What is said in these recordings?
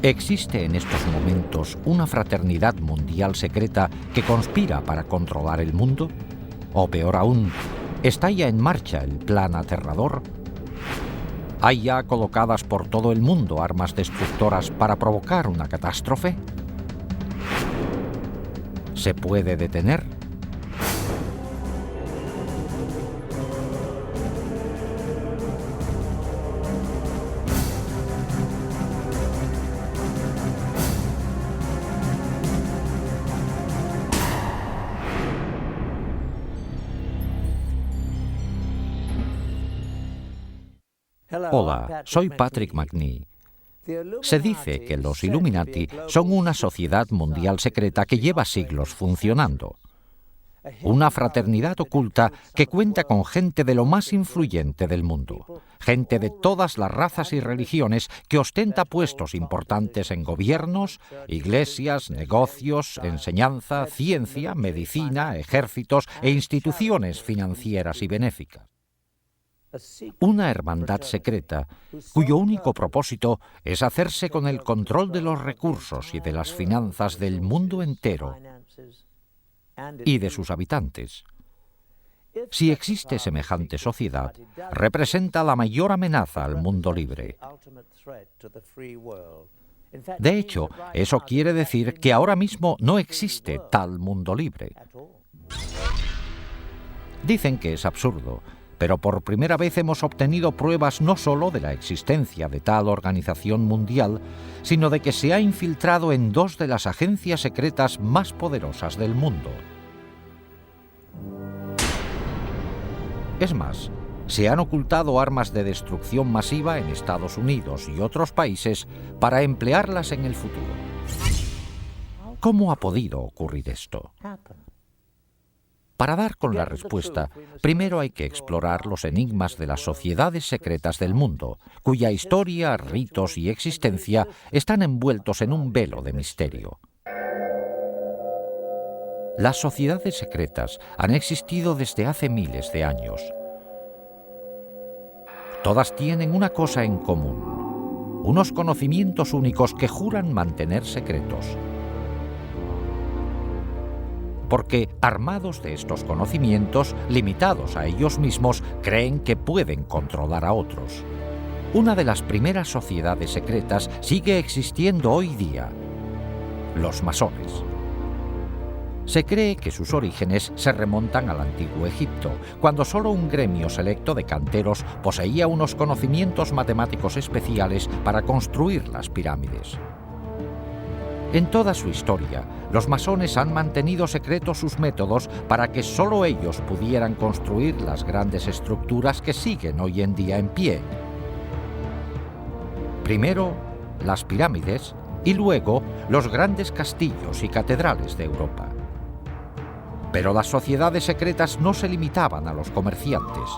¿Existe en estos momentos una fraternidad mundial secreta que conspira para controlar el mundo? O peor aún, ¿está ya en marcha el plan aterrador? ¿Hay ya colocadas por todo el mundo armas destructoras para provocar una catástrofe? ¿Se puede detener? Hola, soy Patrick McNee. Se dice que los Illuminati son una sociedad mundial secreta que lleva siglos funcionando. Una fraternidad oculta que cuenta con gente de lo más influyente del mundo, gente de todas las razas y religiones que ostenta puestos importantes en gobiernos, iglesias, negocios, enseñanza, ciencia, medicina, ejércitos e instituciones financieras y benéficas. Una hermandad secreta cuyo único propósito es hacerse con el control de los recursos y de las finanzas del mundo entero y de sus habitantes. Si existe semejante sociedad, representa la mayor amenaza al mundo libre. De hecho, eso quiere decir que ahora mismo no existe tal mundo libre. Dicen que es absurdo, pero por primera vez hemos obtenido pruebas no solo de la existencia de tal organización mundial, sino de que se ha infiltrado en dos de las agencias secretas más poderosas del mundo. Es más, se han ocultado armas de destrucción masiva en Estados Unidos y otros países para emplearlas en el futuro. ¿Cómo ha podido ocurrir esto? Para dar con la respuesta, primero hay que explorar los enigmas de las sociedades secretas del mundo, cuya historia, ritos y existencia están envueltos en un velo de misterio. Las sociedades secretas han existido desde hace miles de años. Todas tienen una cosa en común: unos conocimientos únicos que juran mantener secretos. Porque, armados de estos conocimientos, limitados a ellos mismos, creen que pueden controlar a otros. Una de las primeras sociedades secretas sigue existiendo hoy día: los masones. Se cree que sus orígenes se remontan al antiguo Egipto, cuando solo un gremio selecto de canteros poseía unos conocimientos matemáticos especiales para construir las pirámides. En toda su historia, los masones han mantenido secretos sus métodos para que solo ellos pudieran construir las grandes estructuras que siguen hoy en día en pie. Primero, las pirámides y luego los grandes castillos y catedrales de Europa. Pero las sociedades secretas no se limitaban a los comerciantes.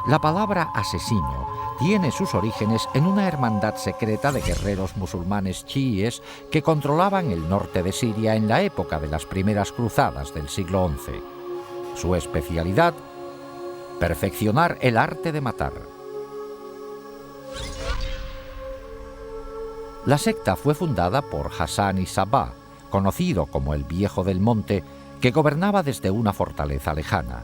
La palabra asesino tiene sus orígenes en una hermandad secreta de guerreros musulmanes chiíes que controlaban el norte de Siria en la época de las primeras cruzadas del siglo XI. Su especialidad: perfeccionar el arte de matar. La secta fue fundada por Hassan y Sabah, conocido como el Viejo del Monte, que gobernaba desde una fortaleza lejana.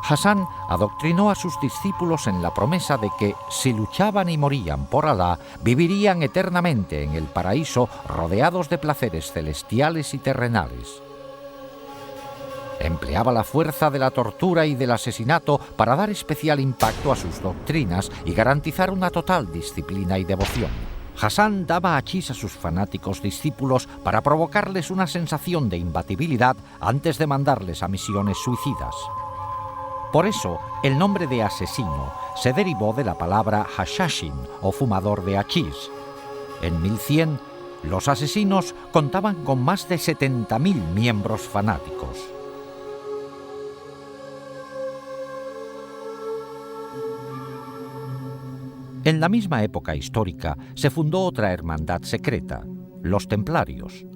Hassan adoctrinó a sus discípulos en la promesa de que, si luchaban y morían por Alá, vivirían eternamente en el paraíso rodeados de placeres celestiales y terrenales. Empleaba la fuerza de la tortura y del asesinato para dar especial impacto a sus doctrinas y garantizar una total disciplina y devoción. Hassan daba hachís a sus fanáticos discípulos para provocarles una sensación de imbatibilidad antes de mandarles a misiones suicidas. Por eso, el nombre de asesino se derivó de la palabra hashashin, o fumador de hachís. En 1100, los asesinos contaban con más de 70.000 miembros fanáticos. En la misma época histórica se fundó otra hermandad secreta, los Templarios.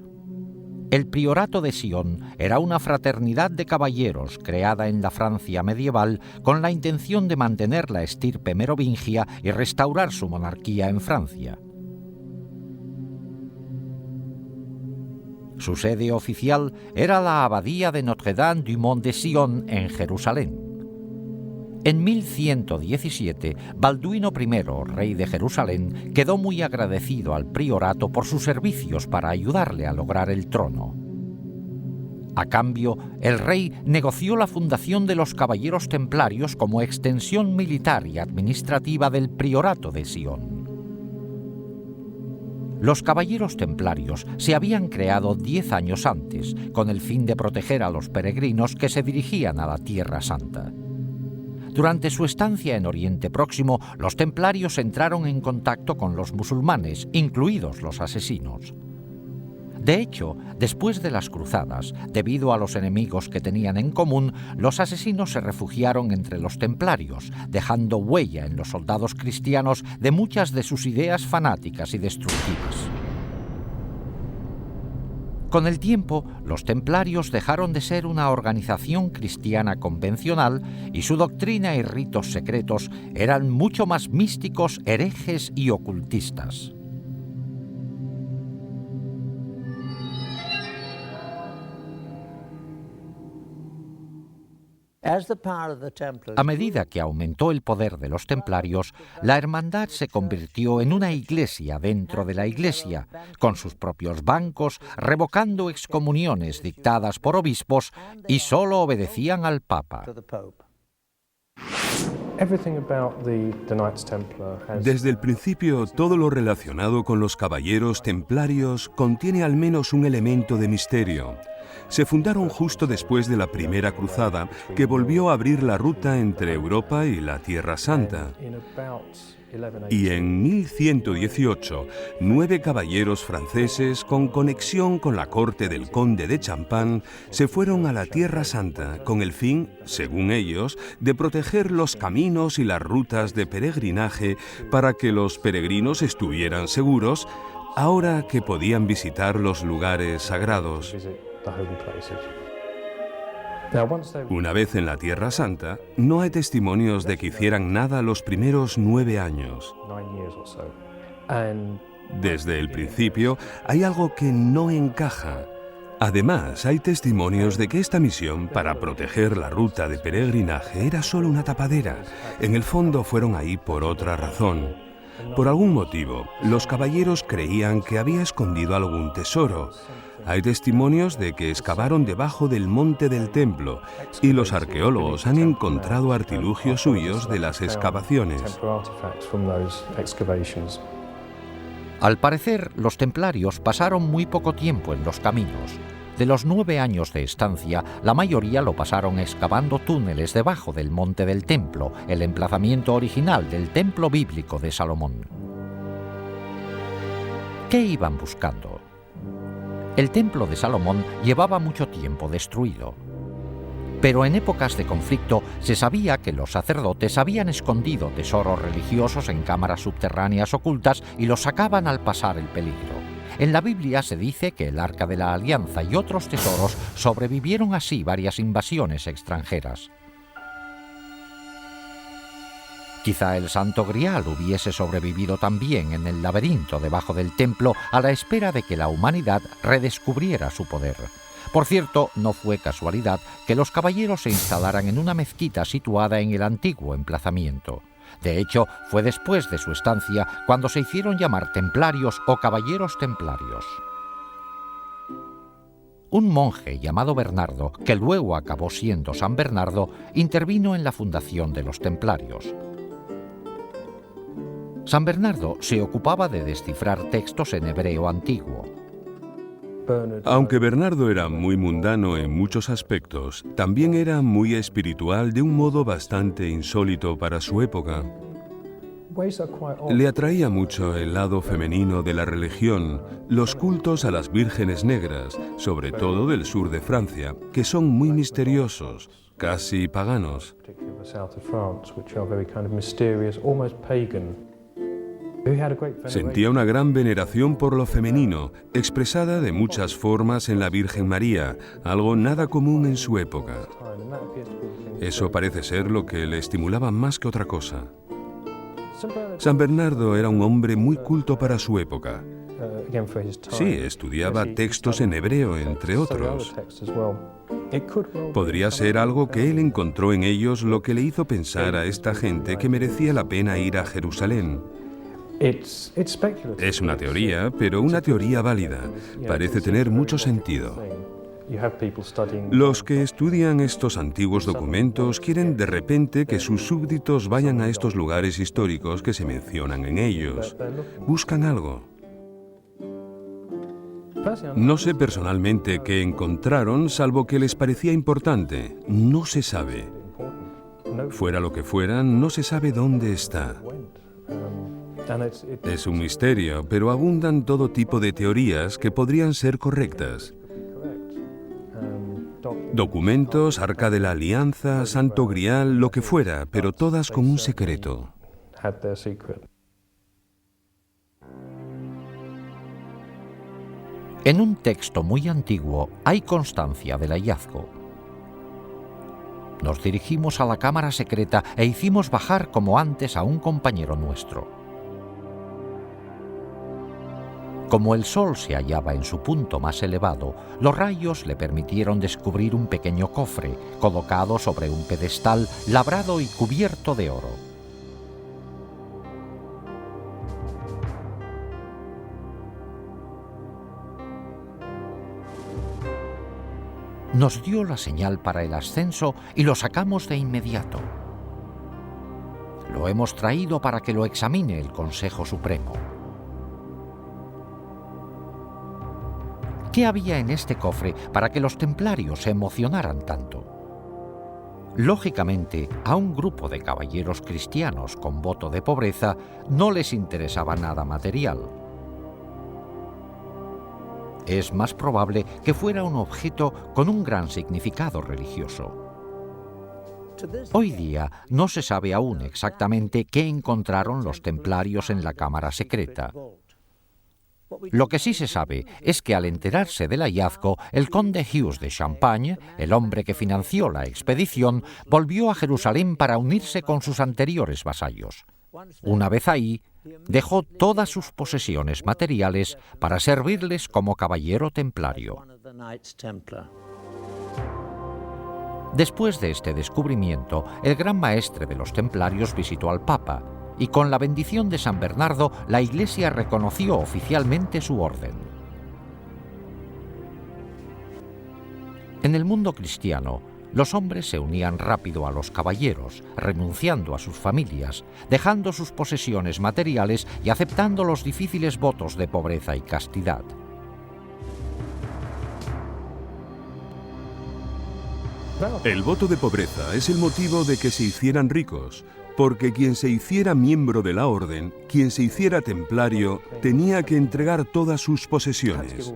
El Priorato de Sion era una fraternidad de caballeros creada en la Francia medieval con la intención de mantener la estirpe merovingia y restaurar su monarquía en Francia. Su sede oficial era la abadía de Notre-Dame du Mont de Sion en Jerusalén. En 1117, Balduino I, rey de Jerusalén, quedó muy agradecido al priorato por sus servicios para ayudarle a lograr el trono. A cambio, el rey negoció la fundación de los Caballeros Templarios como extensión militar y administrativa del priorato de Sion. Los Caballeros Templarios se habían creado 10 años antes, con el fin de proteger a los peregrinos que se dirigían a la Tierra Santa. Durante su estancia en Oriente Próximo, los templarios entraron en contacto con los musulmanes, incluidos los asesinos. De hecho, después de las cruzadas, debido a los enemigos que tenían en común, los asesinos se refugiaron entre los templarios, dejando huella en los soldados cristianos de muchas de sus ideas fanáticas y destructivas. Con el tiempo, los templarios dejaron de ser una organización cristiana convencional y su doctrina y ritos secretos eran mucho más místicos, herejes y ocultistas. A medida que aumentó el poder de los templarios, la hermandad se convirtió en una iglesia dentro de la iglesia, con sus propios bancos, revocando excomuniones dictadas por obispos y solo obedecían al Papa. Desde el principio, todo lo relacionado con los caballeros templarios contiene al menos un elemento de misterio. Se fundaron justo después de la Primera Cruzada, que volvió a abrir la ruta entre Europa y la Tierra Santa. Y en 1118, 9 caballeros franceses con conexión con la corte del conde de Champagne se fueron a la Tierra Santa con el fin, según ellos, de proteger los caminos y las rutas de peregrinaje para que los peregrinos estuvieran seguros ahora que podían visitar los lugares sagrados. Una vez en la Tierra Santa, no hay testimonios de que hicieran nada los primeros 9 años. Desde el principio, hay algo que no encaja. Además, hay testimonios de que esta misión para proteger la ruta de peregrinaje era solo una tapadera. En el fondo fueron ahí por otra razón. Por algún motivo, los caballeros creían que había escondido algún tesoro. Hay testimonios de que excavaron debajo del monte del templo y los arqueólogos han encontrado artilugios suyos de las excavaciones. Al parecer, los templarios pasaron muy poco tiempo en los caminos. De los 9 años de estancia, la mayoría lo pasaron excavando túneles debajo del monte del templo, el emplazamiento original del templo bíblico de Salomón. ¿Qué iban buscando? El templo de Salomón llevaba mucho tiempo destruido. Pero en épocas de conflicto se sabía que los sacerdotes habían escondido tesoros religiosos en cámaras subterráneas ocultas y los sacaban al pasar el peligro. En la Biblia se dice que el Arca de la Alianza y otros tesoros sobrevivieron así varias invasiones extranjeras. Quizá el Santo Grial hubiese sobrevivido también en el laberinto debajo del templo a la espera de que la humanidad redescubriera su poder. Por cierto, no fue casualidad que los caballeros se instalaran en una mezquita situada en el antiguo emplazamiento. De hecho, fue después de su estancia cuando se hicieron llamar templarios o caballeros templarios. Un monje llamado Bernardo, que luego acabó siendo San Bernardo, intervino en la fundación de los templarios. San Bernardo se ocupaba de descifrar textos en hebreo antiguo. Aunque Bernardo era muy mundano en muchos aspectos, también era muy espiritual de un modo bastante insólito para su época. Le atraía mucho el lado femenino de la religión, los cultos a las vírgenes negras, sobre todo del sur de Francia, que son muy misteriosos, casi paganos. Sentía una gran veneración por lo femenino, expresada de muchas formas en la Virgen María, algo nada común en su época. Eso parece ser lo que le estimulaba más que otra cosa. San Bernardo era un hombre muy culto para su época. Sí, estudiaba textos en hebreo, entre otros. Podría ser algo que él encontró en ellos lo que le hizo pensar a esta gente que merecía la pena ir a Jerusalén. Es una teoría, pero una teoría válida. Parece tener mucho sentido. Los que estudian estos antiguos documentos quieren de repente que sus súbditos vayan a estos lugares históricos que se mencionan en ellos. Buscan algo. No sé personalmente qué encontraron, salvo que les parecía importante. No se sabe. Fuera lo que fuera, no se sabe dónde está. Es un misterio, pero abundan todo tipo de teorías que podrían ser correctas. Documentos, Arca de la Alianza, Santo Grial, lo que fuera, pero todas con un secreto. En un texto muy antiguo hay constancia del hallazgo. Nos dirigimos a la cámara secreta e hicimos bajar como antes a un compañero nuestro. Como el sol se hallaba en su punto más elevado, los rayos le permitieron descubrir un pequeño cofre colocado sobre un pedestal labrado y cubierto de oro. Nos dio la señal para el ascenso y lo sacamos de inmediato. Lo hemos traído para que lo examine el Consejo Supremo. ¿Qué había en este cofre para que los templarios se emocionaran tanto? Lógicamente, a un grupo de caballeros cristianos con voto de pobreza no les interesaba nada material. Es más probable que fuera un objeto con un gran significado religioso. Hoy día no se sabe aún exactamente qué encontraron los templarios en la cámara secreta. Lo que sí se sabe es que al enterarse del hallazgo, el conde Hughes de Champagne, el hombre que financió la expedición, volvió a Jerusalén para unirse con sus anteriores vasallos. Una vez ahí, dejó todas sus posesiones materiales para servirles como caballero templario. Después de este descubrimiento, el gran maestre de los templarios visitó al Papa, y con la bendición de San Bernardo, la Iglesia reconoció oficialmente su orden. En el mundo cristiano, los hombres se unían rápido a los caballeros, renunciando a sus familias, dejando sus posesiones materiales y aceptando los difíciles votos de pobreza y castidad. El voto de pobreza es el motivo de que se hicieran ricos, porque quien se hiciera miembro de la orden, quien se hiciera templario, tenía que entregar todas sus posesiones.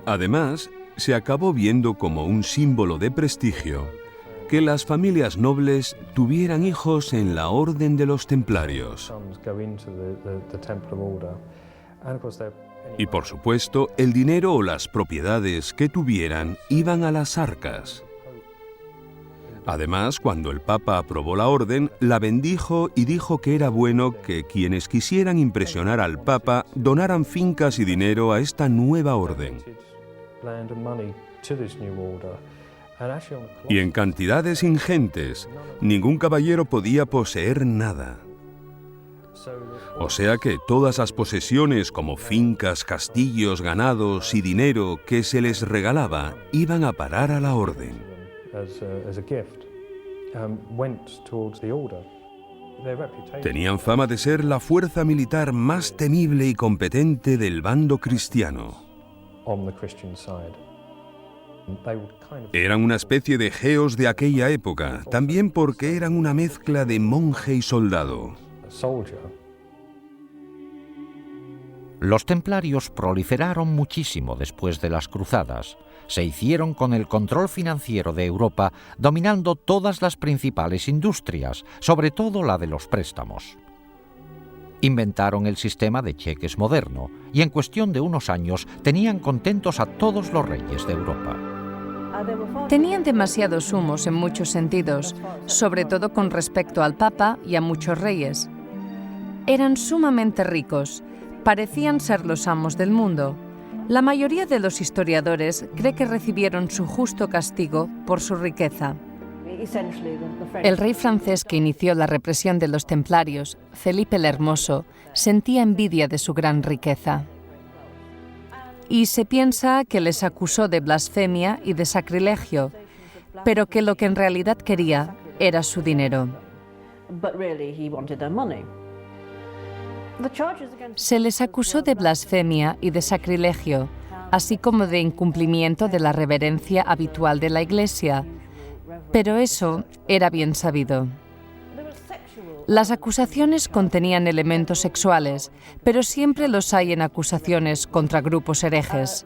Además, se acabó viendo como un símbolo de prestigio que las familias nobles tuvieran hijos en la orden de los templarios. Y por supuesto, el dinero o las propiedades que tuvieran iban a las arcas. Además, cuando el Papa aprobó la orden, la bendijo y dijo que era bueno que quienes quisieran impresionar al Papa donaran fincas y dinero a esta nueva orden. Y en cantidades ingentes, ningún caballero podía poseer nada. O sea que todas las posesiones como fincas, castillos, ganados y dinero que se les regalaba iban a parar a la orden. Tenían fama de ser la fuerza militar más temible y competente del bando cristiano. Eran una especie de geos de aquella época, también porque eran una mezcla de monje y soldado. Los templarios proliferaron muchísimo después de las cruzadas. Se hicieron con el control financiero de Europa, dominando todas las principales industrias, sobre todo la de los préstamos. Inventaron el sistema de cheques moderno y en cuestión de unos años tenían contentos a todos los reyes de Europa. Tenían demasiados humos en muchos sentidos, sobre todo con respecto al Papa y a muchos reyes. Eran sumamente ricos, parecían ser los amos del mundo. La mayoría de los historiadores cree que recibieron su justo castigo por su riqueza. El rey francés que inició la represión de los templarios, Felipe el Hermoso, sentía envidia de su gran riqueza. Y se piensa que les acusó de blasfemia y de sacrilegio, pero que lo que en realidad quería era su dinero. Se les acusó de blasfemia y de sacrilegio, así como de incumplimiento de la reverencia habitual de la Iglesia, pero eso era bien sabido. Las acusaciones contenían elementos sexuales, pero siempre los hay en acusaciones contra grupos herejes.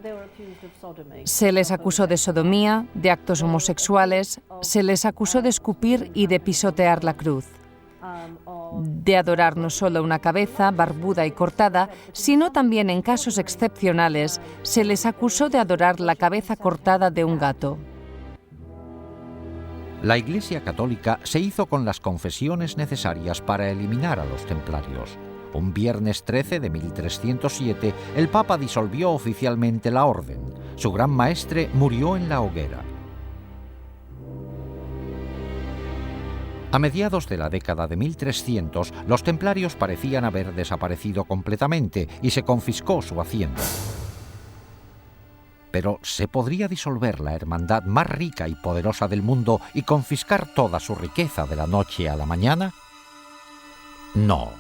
Se les acusó de sodomía, de actos homosexuales, se les acusó de escupir y de pisotear la cruz, de adorar no solo una cabeza barbuda y cortada, sino también en casos excepcionales se les acusó de adorar la cabeza cortada de un gato. La Iglesia Católica se hizo con las confesiones necesarias para eliminar a los templarios. Un viernes 13 de 1307, el Papa disolvió oficialmente la orden. Su gran maestre murió en la hoguera. A mediados de la década de 1300, los templarios parecían haber desaparecido completamente y se confiscó su hacienda. Pero ¿se podría disolver la hermandad más rica y poderosa del mundo y confiscar toda su riqueza de la noche a la mañana? No.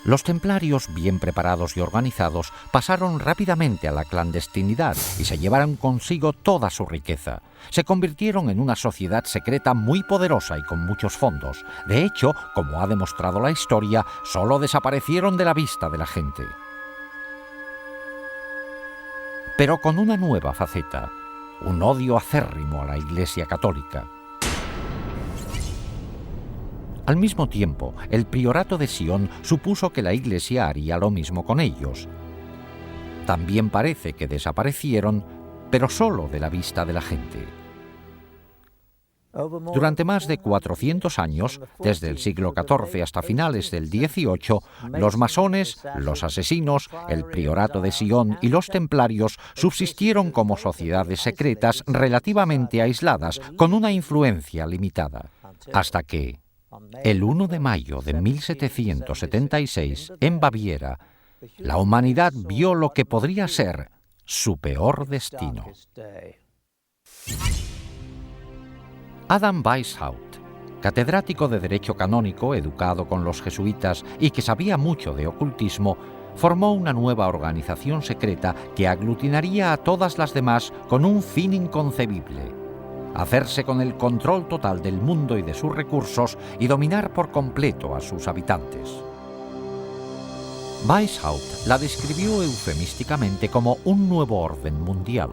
Los templarios, bien preparados y organizados, pasaron rápidamente a la clandestinidad y se llevaron consigo toda su riqueza. Se convirtieron en una sociedad secreta muy poderosa y con muchos fondos. De hecho, como ha demostrado la historia, solo desaparecieron de la vista de la gente. Pero con una nueva faceta, un odio acérrimo a la Iglesia Católica. Al mismo tiempo, el priorato de Sion supuso que la Iglesia haría lo mismo con ellos. También parece que desaparecieron, pero solo de la vista de la gente. Durante más de 400 años, desde el siglo XIV hasta finales del XVIII, los masones, los asesinos, el priorato de Sion y los templarios subsistieron como sociedades secretas relativamente aisladas, con una influencia limitada, hasta que, el 1 de mayo de 1776, en Baviera, la humanidad vio lo que podría ser su peor destino. Adam Weishaupt, catedrático de Derecho Canónico, educado con los jesuitas y que sabía mucho de ocultismo, formó una nueva organización secreta que aglutinaría a todas las demás con un fin inconcebible: hacerse con el control total del mundo y de sus recursos y dominar por completo a sus habitantes. Weishaupt la describió eufemísticamente como un nuevo orden mundial.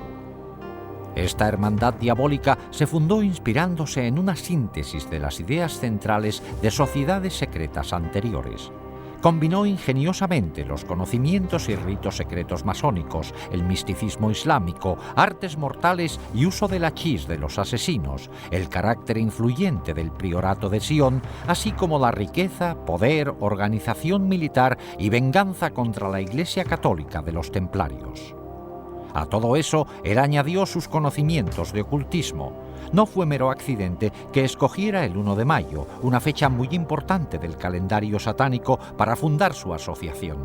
Esta hermandad diabólica se fundó inspirándose en una síntesis de las ideas centrales de sociedades secretas anteriores. Combinó ingeniosamente los conocimientos y ritos secretos masónicos, el misticismo islámico, artes mortales y uso del hachís de los asesinos, el carácter influyente del priorato de Sion, así como la riqueza, poder, organización militar y venganza contra la Iglesia Católica de los templarios. A todo eso, él añadió sus conocimientos de ocultismo. No fue mero accidente que escogiera el 1 de mayo, una fecha muy importante del calendario satánico, para fundar su asociación.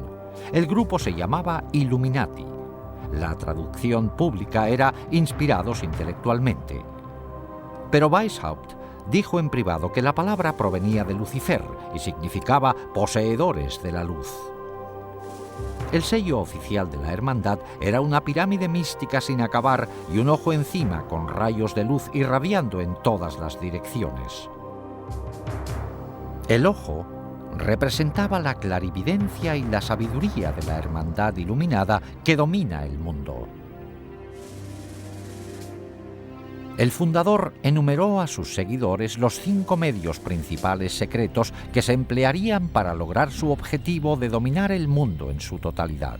El grupo se llamaba Illuminati. La traducción pública era inspirados intelectualmente. Pero Weishaupt dijo en privado que la palabra provenía de Lucifer y significaba poseedores de la luz. El sello oficial de la hermandad era una pirámide mística sin acabar y un ojo encima con rayos de luz irradiando en todas las direcciones. El ojo representaba la clarividencia y la sabiduría de la hermandad iluminada que domina el mundo. El fundador enumeró a sus seguidores los 5 medios principales secretos que se emplearían para lograr su objetivo de dominar el mundo en su totalidad.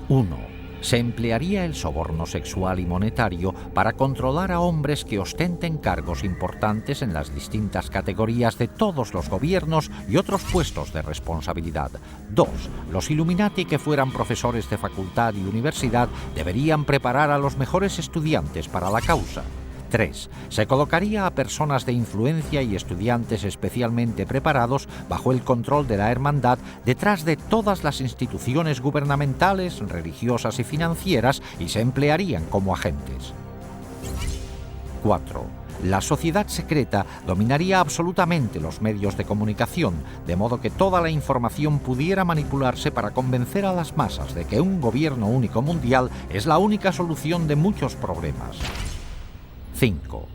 1. Se emplearía el soborno sexual y monetario para controlar a hombres que ostenten cargos importantes en las distintas categorías de todos los gobiernos y otros puestos de responsabilidad. 2. Los Illuminati que fueran profesores de facultad y universidad deberían preparar a los mejores estudiantes para la causa. 3. Se colocaría a personas de influencia y estudiantes especialmente preparados bajo el control de la hermandad detrás de todas las instituciones gubernamentales, religiosas y financieras y se emplearían como agentes. 4. La sociedad secreta dominaría absolutamente los medios de comunicación, de modo que toda la información pudiera manipularse para convencer a las masas de que un gobierno único mundial es la única solución de muchos problemas. 5.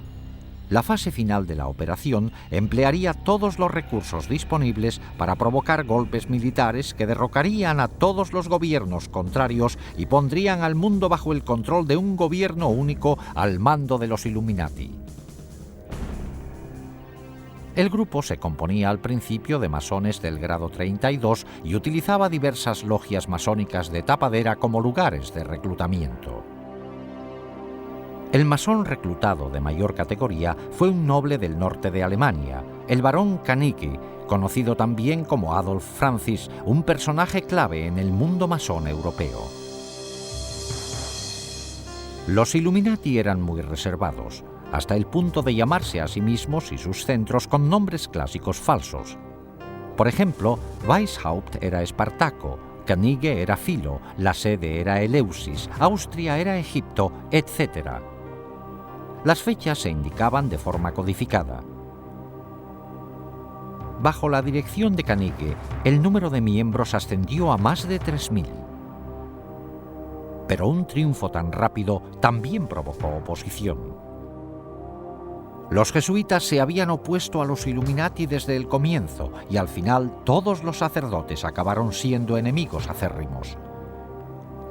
La fase final de la operación emplearía todos los recursos disponibles para provocar golpes militares que derrocarían a todos los gobiernos contrarios y pondrían al mundo bajo el control de un gobierno único al mando de los Illuminati. El grupo se componía al principio de masones del grado 32 y utilizaba diversas logias masónicas de tapadera como lugares de reclutamiento. El masón reclutado de mayor categoría fue un noble del norte de Alemania, el barón Kanicki, conocido también como Adolf Francis, un personaje clave en el mundo masón europeo. Los Illuminati eran muy reservados, hasta el punto de llamarse a sí mismos y sus centros con nombres clásicos falsos. Por ejemplo, Weishaupt era Espartaco, Canige era Filo, la sede era Eleusis, Austria era Egipto, etc. Las fechas se indicaban de forma codificada. Bajo la dirección de Canige, el número de miembros ascendió a más de 3.000. Pero un triunfo tan rápido también provocó oposición. Los jesuitas se habían opuesto a los Illuminati desde el comienzo y al final todos los sacerdotes acabaron siendo enemigos acérrimos.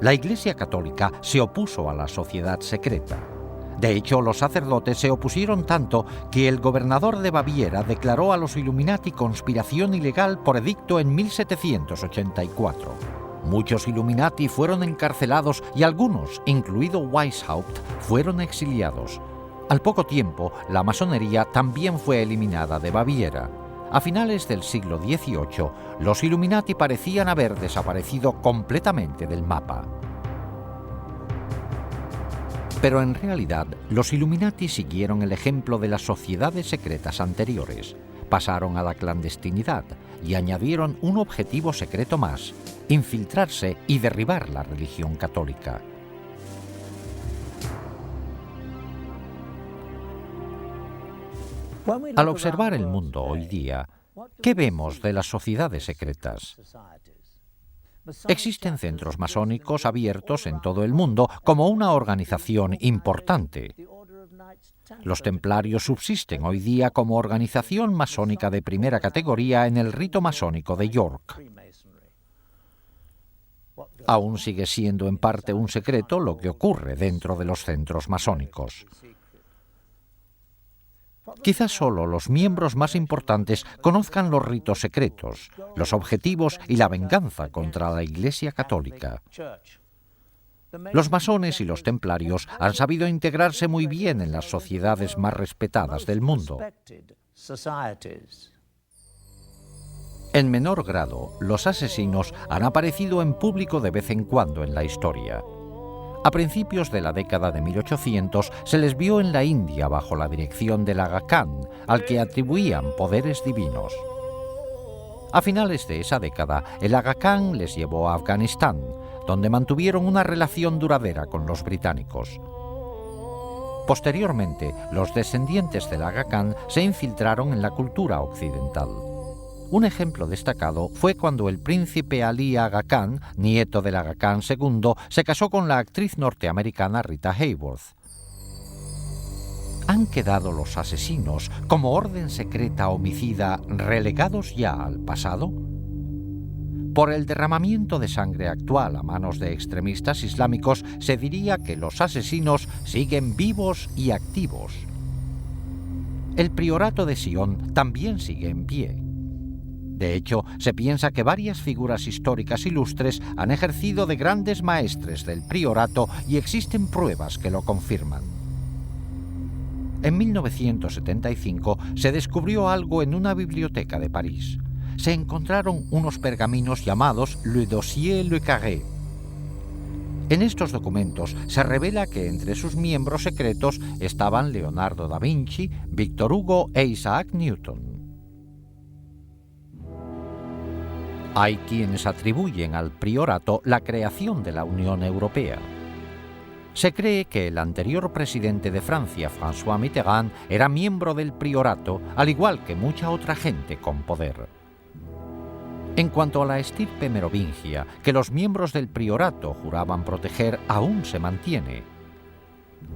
La Iglesia Católica se opuso a la sociedad secreta. De hecho, los sacerdotes se opusieron tanto que el gobernador de Baviera declaró a los Illuminati conspiración ilegal por edicto en 1784. Muchos Illuminati fueron encarcelados y algunos, incluido Weishaupt, fueron exiliados. Al poco tiempo, la masonería también fue eliminada de Baviera. A finales del siglo XVIII, los Illuminati parecían haber desaparecido completamente del mapa. Pero en realidad, los Illuminati siguieron el ejemplo de las sociedades secretas anteriores. Pasaron a la clandestinidad y añadieron un objetivo secreto más: infiltrarse y derribar la religión católica. Al observar el mundo hoy día, ¿qué vemos de las sociedades secretas? Existen centros masónicos abiertos en todo el mundo como una organización importante. Los templarios subsisten hoy día como organización masónica de primera categoría en el rito masónico de York. Aún sigue siendo en parte un secreto lo que ocurre dentro de los centros masónicos. Quizás solo los miembros más importantes conozcan los ritos secretos, los objetivos y la venganza contra la Iglesia Católica. Los masones y los templarios han sabido integrarse muy bien en las sociedades más respetadas del mundo. En menor grado, los asesinos han aparecido en público de vez en cuando en la historia. A principios de la década de 1800 se les vio en la India bajo la dirección del Aga Khan, al que atribuían poderes divinos. A finales de esa década, el Aga Khan les llevó a Afganistán, donde mantuvieron una relación duradera con los británicos. Posteriormente, los descendientes del Aga Khan se infiltraron en la cultura occidental. Un ejemplo destacado fue cuando el príncipe Ali Aga Khan, nieto del Aga Khan II, se casó con la actriz norteamericana Rita Hayworth. ¿Han quedado los asesinos, como orden secreta homicida, relegados ya al pasado? Por el derramamiento de sangre actual a manos de extremistas islámicos, se diría que los asesinos siguen vivos y activos. El priorato de Sion también sigue en pie. De hecho, se piensa que varias figuras históricas ilustres han ejercido de grandes maestres del priorato y existen pruebas que lo confirman. En 1975 se descubrió algo en una biblioteca de París. Se encontraron unos pergaminos llamados Le Dossier Le Carré. En estos documentos se revela que entre sus miembros secretos estaban Leonardo da Vinci, Víctor Hugo e Isaac Newton. Hay quienes atribuyen al priorato la creación de la Unión Europea. Se cree que el anterior presidente de Francia, François Mitterrand, era miembro del priorato, al igual que mucha otra gente con poder. En cuanto a la estirpe merovingia, que los miembros del priorato juraban proteger, aún se mantiene.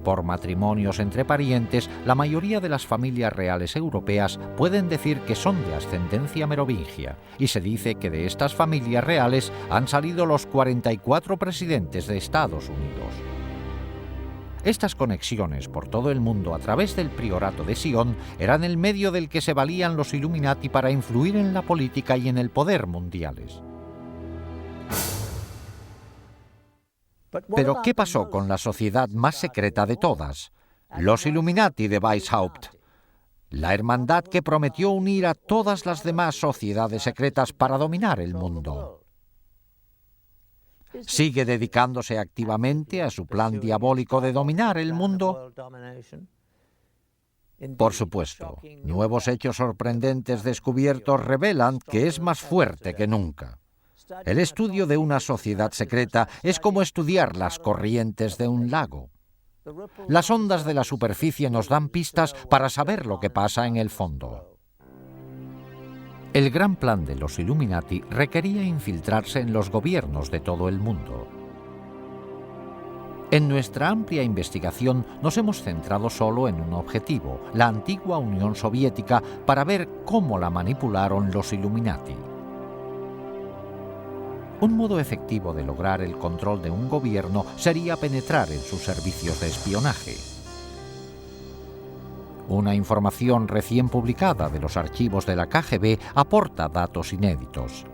Por matrimonios entre parientes, la mayoría de las familias reales europeas pueden decir que son de ascendencia merovingia, y se dice que de estas familias reales han salido los 44 presidentes de Estados Unidos. Estas conexiones por todo el mundo a través del priorato de Sion eran el medio del que se valían los Illuminati para influir en la política y en el poder mundiales. Pero, ¿qué pasó con la sociedad más secreta de todas? Los Illuminati de Weishaupt. La hermandad que prometió unir a todas las demás sociedades secretas para dominar el mundo. ¿Sigue dedicándose activamente a su plan diabólico de dominar el mundo? Por supuesto, nuevos hechos sorprendentes descubiertos revelan que es más fuerte que nunca. El estudio de una sociedad secreta es como estudiar las corrientes de un lago. Las ondas de la superficie nos dan pistas para saber lo que pasa en el fondo. El gran plan de los Illuminati requería infiltrarse en los gobiernos de todo el mundo. En nuestra amplia investigación nos hemos centrado solo en un objetivo, la antigua Unión Soviética, para ver cómo la manipularon los Illuminati. Un modo efectivo de lograr el control de un gobierno sería penetrar en sus servicios de espionaje. Una información recién publicada de los archivos de la KGB aporta datos inéditos.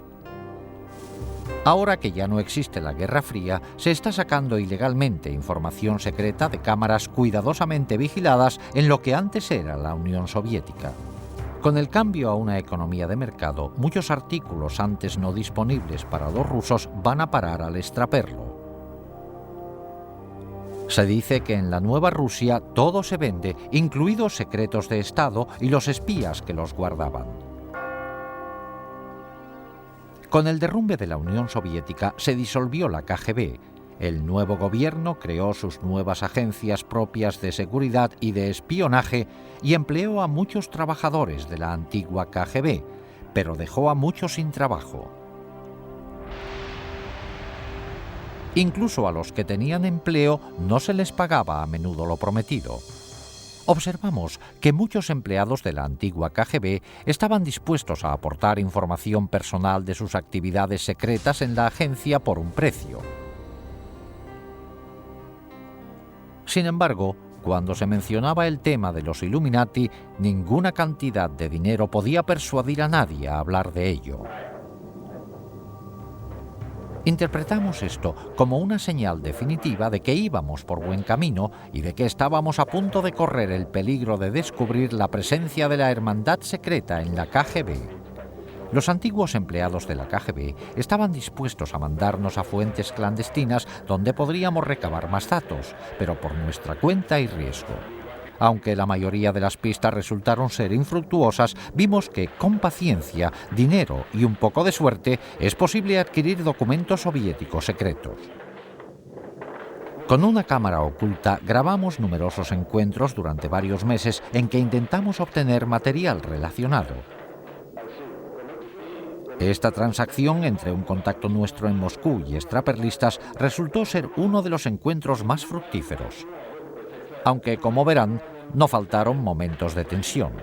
Ahora que ya no existe la Guerra Fría, se está sacando ilegalmente información secreta de cámaras cuidadosamente vigiladas en lo que antes era la Unión Soviética. Con el cambio a una economía de mercado, muchos artículos antes no disponibles para los rusos van a parar al extraperlo. Se dice que en la nueva Rusia todo se vende, incluidos secretos de Estado y los espías que los guardaban. Con el derrumbe de la Unión Soviética se disolvió la KGB. El nuevo gobierno creó sus nuevas agencias propias de seguridad y de espionaje y empleó a muchos trabajadores de la antigua KGB, pero dejó a muchos sin trabajo. Incluso a los que tenían empleo no se les pagaba a menudo lo prometido. Observamos que muchos empleados de la antigua KGB estaban dispuestos a aportar información personal de sus actividades secretas en la agencia por un precio. Sin embargo, cuando se mencionaba el tema de los Illuminati, ninguna cantidad de dinero podía persuadir a nadie a hablar de ello. Interpretamos esto como una señal definitiva de que íbamos por buen camino y de que estábamos a punto de correr el peligro de descubrir la presencia de la hermandad secreta en la KGB. Los antiguos empleados de la KGB estaban dispuestos a mandarnos a fuentes clandestinas donde podríamos recabar más datos, pero por nuestra cuenta y riesgo. Aunque la mayoría de las pistas resultaron ser infructuosas, vimos que con paciencia, dinero y un poco de suerte es posible adquirir documentos soviéticos secretos. Con una cámara oculta grabamos numerosos encuentros durante varios meses en que intentamos obtener material relacionado. Esta transacción entre un contacto nuestro en Moscú y extraperlistas resultó ser uno de los encuentros más fructíferos. Aunque, como verán, no faltaron momentos de tensión.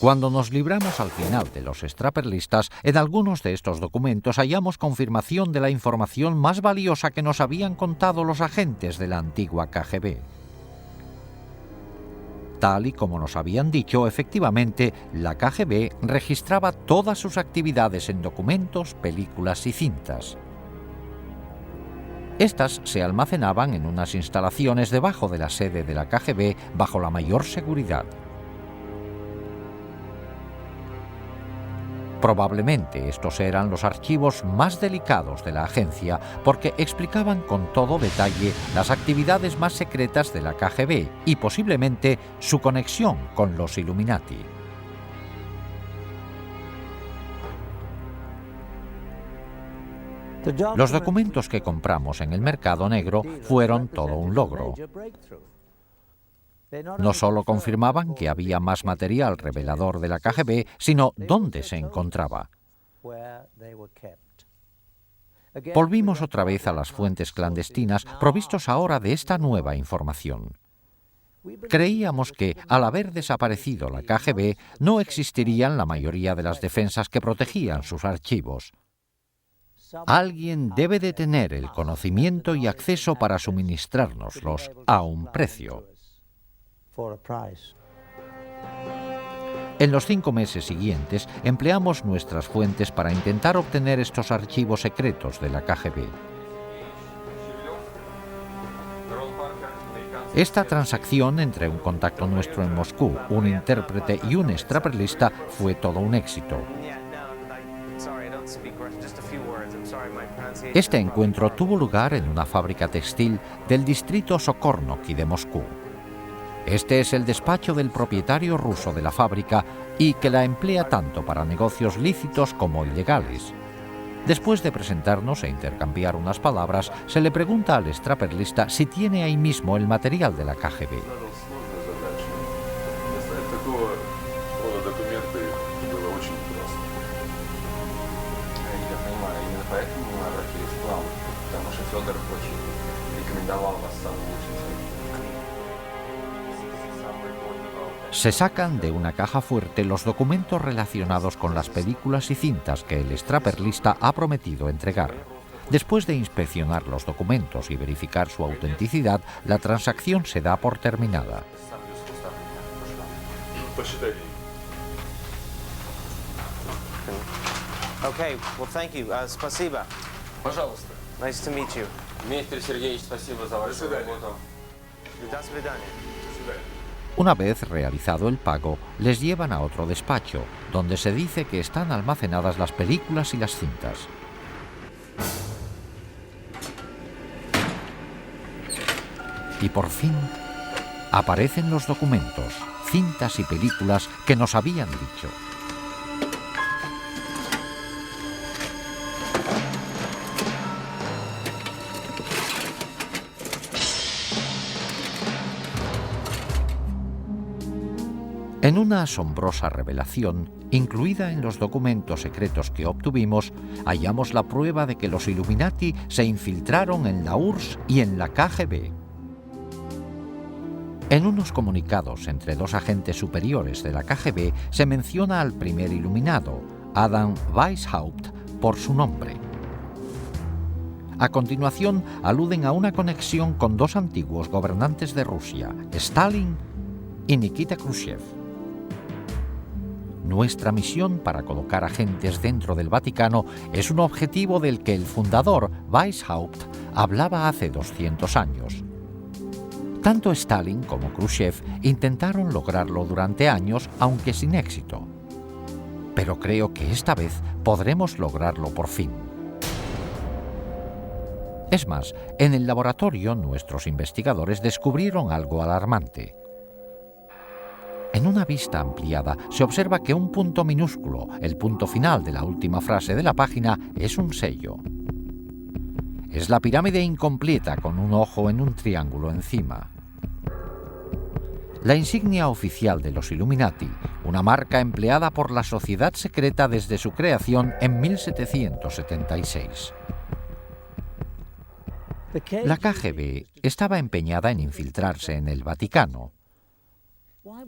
Cuando nos libramos al final de los extraperlistas, en algunos de estos documentos hallamos confirmación de la información más valiosa que nos habían contado los agentes de la antigua KGB. Tal y como nos habían dicho, efectivamente, la KGB registraba todas sus actividades en documentos, películas y cintas. Estas se almacenaban en unas instalaciones debajo de la sede de la KGB bajo la mayor seguridad. Probablemente estos eran los archivos más delicados de la agencia porque explicaban con todo detalle las actividades más secretas de la KGB y posiblemente su conexión con los Illuminati. Los documentos que compramos en el mercado negro fueron todo un logro. No solo confirmaban que había más material revelador de la KGB, sino dónde se encontraba. Volvimos otra vez a las fuentes clandestinas, provistos ahora de esta nueva información. Creíamos que, al haber desaparecido la KGB, no existirían la mayoría de las defensas que protegían sus archivos. Alguien debe de tener el conocimiento y acceso para suministrárnoslos a un precio. En los 5 meses siguientes, empleamos nuestras fuentes para intentar obtener estos archivos secretos de la KGB. Esta transacción entre un contacto nuestro en Moscú, un intérprete y un extraperlista fue todo un éxito. Este encuentro tuvo lugar en una fábrica textil del distrito Sokornoky de Moscú. Este es el despacho del propietario ruso de la fábrica y que la emplea tanto para negocios lícitos como ilegales. Después de presentarnos e intercambiar unas palabras, se le pregunta al extraperlista si tiene ahí mismo el material de la KGB. Se sacan de una caja fuerte los documentos relacionados con las películas y cintas que el extraperlista ha prometido entregar. Después de inspeccionar los documentos y verificar su autenticidad, la transacción se da por terminada. Okay, well, thank you. Спасибо. Пожалуйста. Nice to meet you. Дмитрий Сергеевич, спасибо за вашу работу. До свидания. Una vez realizado el pago, les llevan a otro despacho, donde se dice que están almacenadas las películas y las cintas. Y por fin, aparecen los documentos, cintas y películas que nos habían dicho. En una asombrosa revelación, incluida en los documentos secretos que obtuvimos, hallamos la prueba de que los Illuminati se infiltraron en la URSS y en la KGB. En unos comunicados entre 2 agentes superiores de la KGB se menciona al primer iluminado, Adam Weishaupt, por su nombre. A continuación, aluden a una conexión con 2 antiguos gobernantes de Rusia, Stalin y Nikita Khrushchev. Nuestra misión para colocar agentes dentro del Vaticano es un objetivo del que el fundador, Weishaupt, hablaba hace 200 años. Tanto Stalin como Khrushchev intentaron lograrlo durante años, aunque sin éxito. Pero creo que esta vez podremos lograrlo por fin. Es más, en el laboratorio nuestros investigadores descubrieron algo alarmante. En una vista ampliada se observa que un punto minúsculo, el punto final de la última frase de la página, es un sello. es la pirámide incompleta con un ojo en un triángulo encima. La insignia oficial de los Illuminati, una marca empleada por la sociedad secreta desde su creación en 1776. La KGB estaba empeñada en infiltrarse en el Vaticano.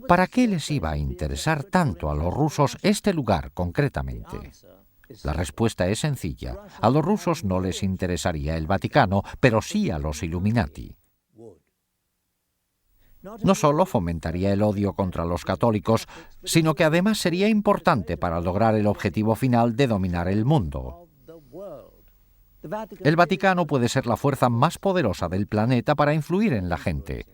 ¿Para qué les iba a interesar tanto a los rusos este lugar concretamente? La respuesta es sencilla. A los rusos no les interesaría el Vaticano, pero sí a los Illuminati. No solo fomentaría el odio contra los católicos, sino que además sería importante para lograr el objetivo final de dominar el mundo. El Vaticano puede ser la fuerza más poderosa del planeta para influir en la gente.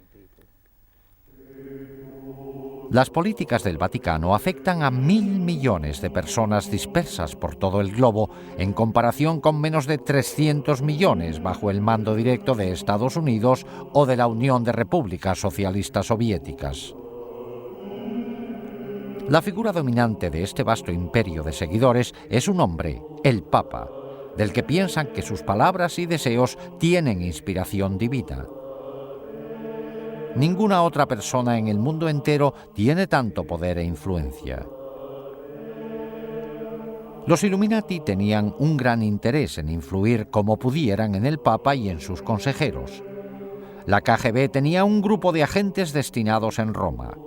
Las políticas del Vaticano afectan a 1.000 millones de personas dispersas por todo el globo, en comparación con menos de 300 millones bajo el mando directo de Estados Unidos o de la Unión de Repúblicas Socialistas Soviéticas. La figura dominante de este vasto imperio de seguidores es un hombre, el Papa, del que piensan que sus palabras y deseos tienen inspiración divina. Ninguna otra persona en el mundo entero tiene tanto poder e influencia. Los Illuminati tenían un gran interés en influir como pudieran en el Papa y en sus consejeros. La KGB tenía un grupo de agentes destinados en Roma.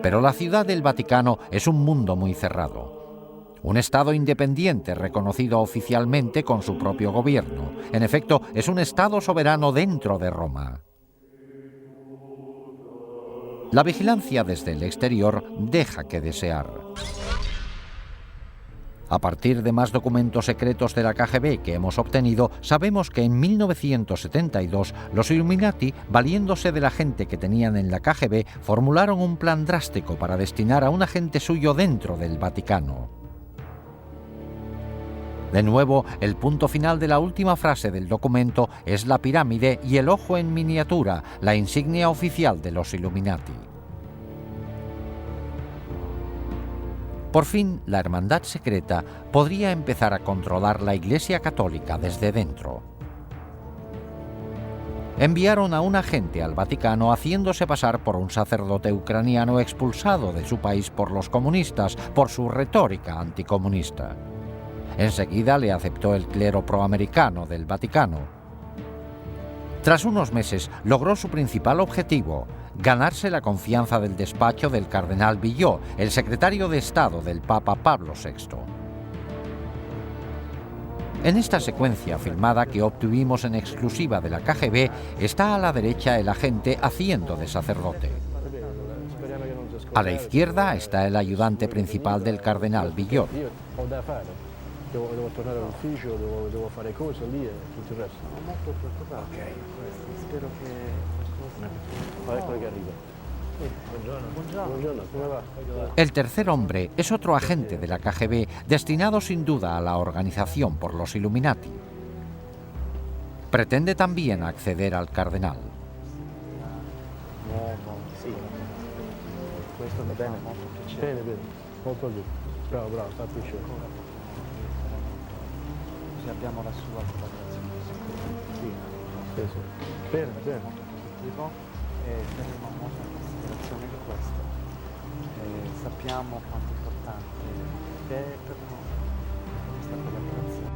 Pero la ciudad del Vaticano es un mundo muy cerrado. Un Estado independiente reconocido oficialmente con su propio gobierno. En efecto, es un Estado soberano dentro de Roma. La vigilancia desde el exterior deja que desear. A partir de más documentos secretos de la KGB que hemos obtenido, sabemos que en 1972 los Illuminati, valiéndose de la gente que tenían en la KGB, formularon un plan drástico para destinar a un agente suyo dentro del Vaticano. De nuevo, el punto final de la última frase del documento es la pirámide y el ojo en miniatura, la insignia oficial de los Illuminati. Por fin, la hermandad secreta podría empezar a controlar la Iglesia Católica desde dentro. Enviaron a un agente al Vaticano haciéndose pasar por un sacerdote ucraniano expulsado de su país por los comunistas por su retórica anticomunista. Enseguida le aceptó el clero proamericano del Vaticano. Tras unos meses logró su principal objetivo, ganarse la confianza del despacho del cardenal Villot, el secretario de Estado del Papa Pablo VI. En esta secuencia filmada que obtuvimos en exclusiva de la KGB está a la derecha el agente haciendo de sacerdote. A la izquierda está el ayudante principal del cardenal Villot. Devo tornare all'ufficio, devo fare cose lì e tutto il resto. Sono molto preoccupato. Ok, spero che... Ecco che arriva. Buongiorno, come va? El tercer hombre es otro agente de la KGB destinado sin duda a la organización por los Illuminati. Pretende también acceder al cardenal. Sì, questo va bene, molto piacere. Bene, molto bene. Bravo, sta piacere. Abbiamo la sua collaborazione. Sì. Bene. Molto positivo e terremo molta considerazione di questo. Sappiamo quanto è importante per noi questa collaborazione.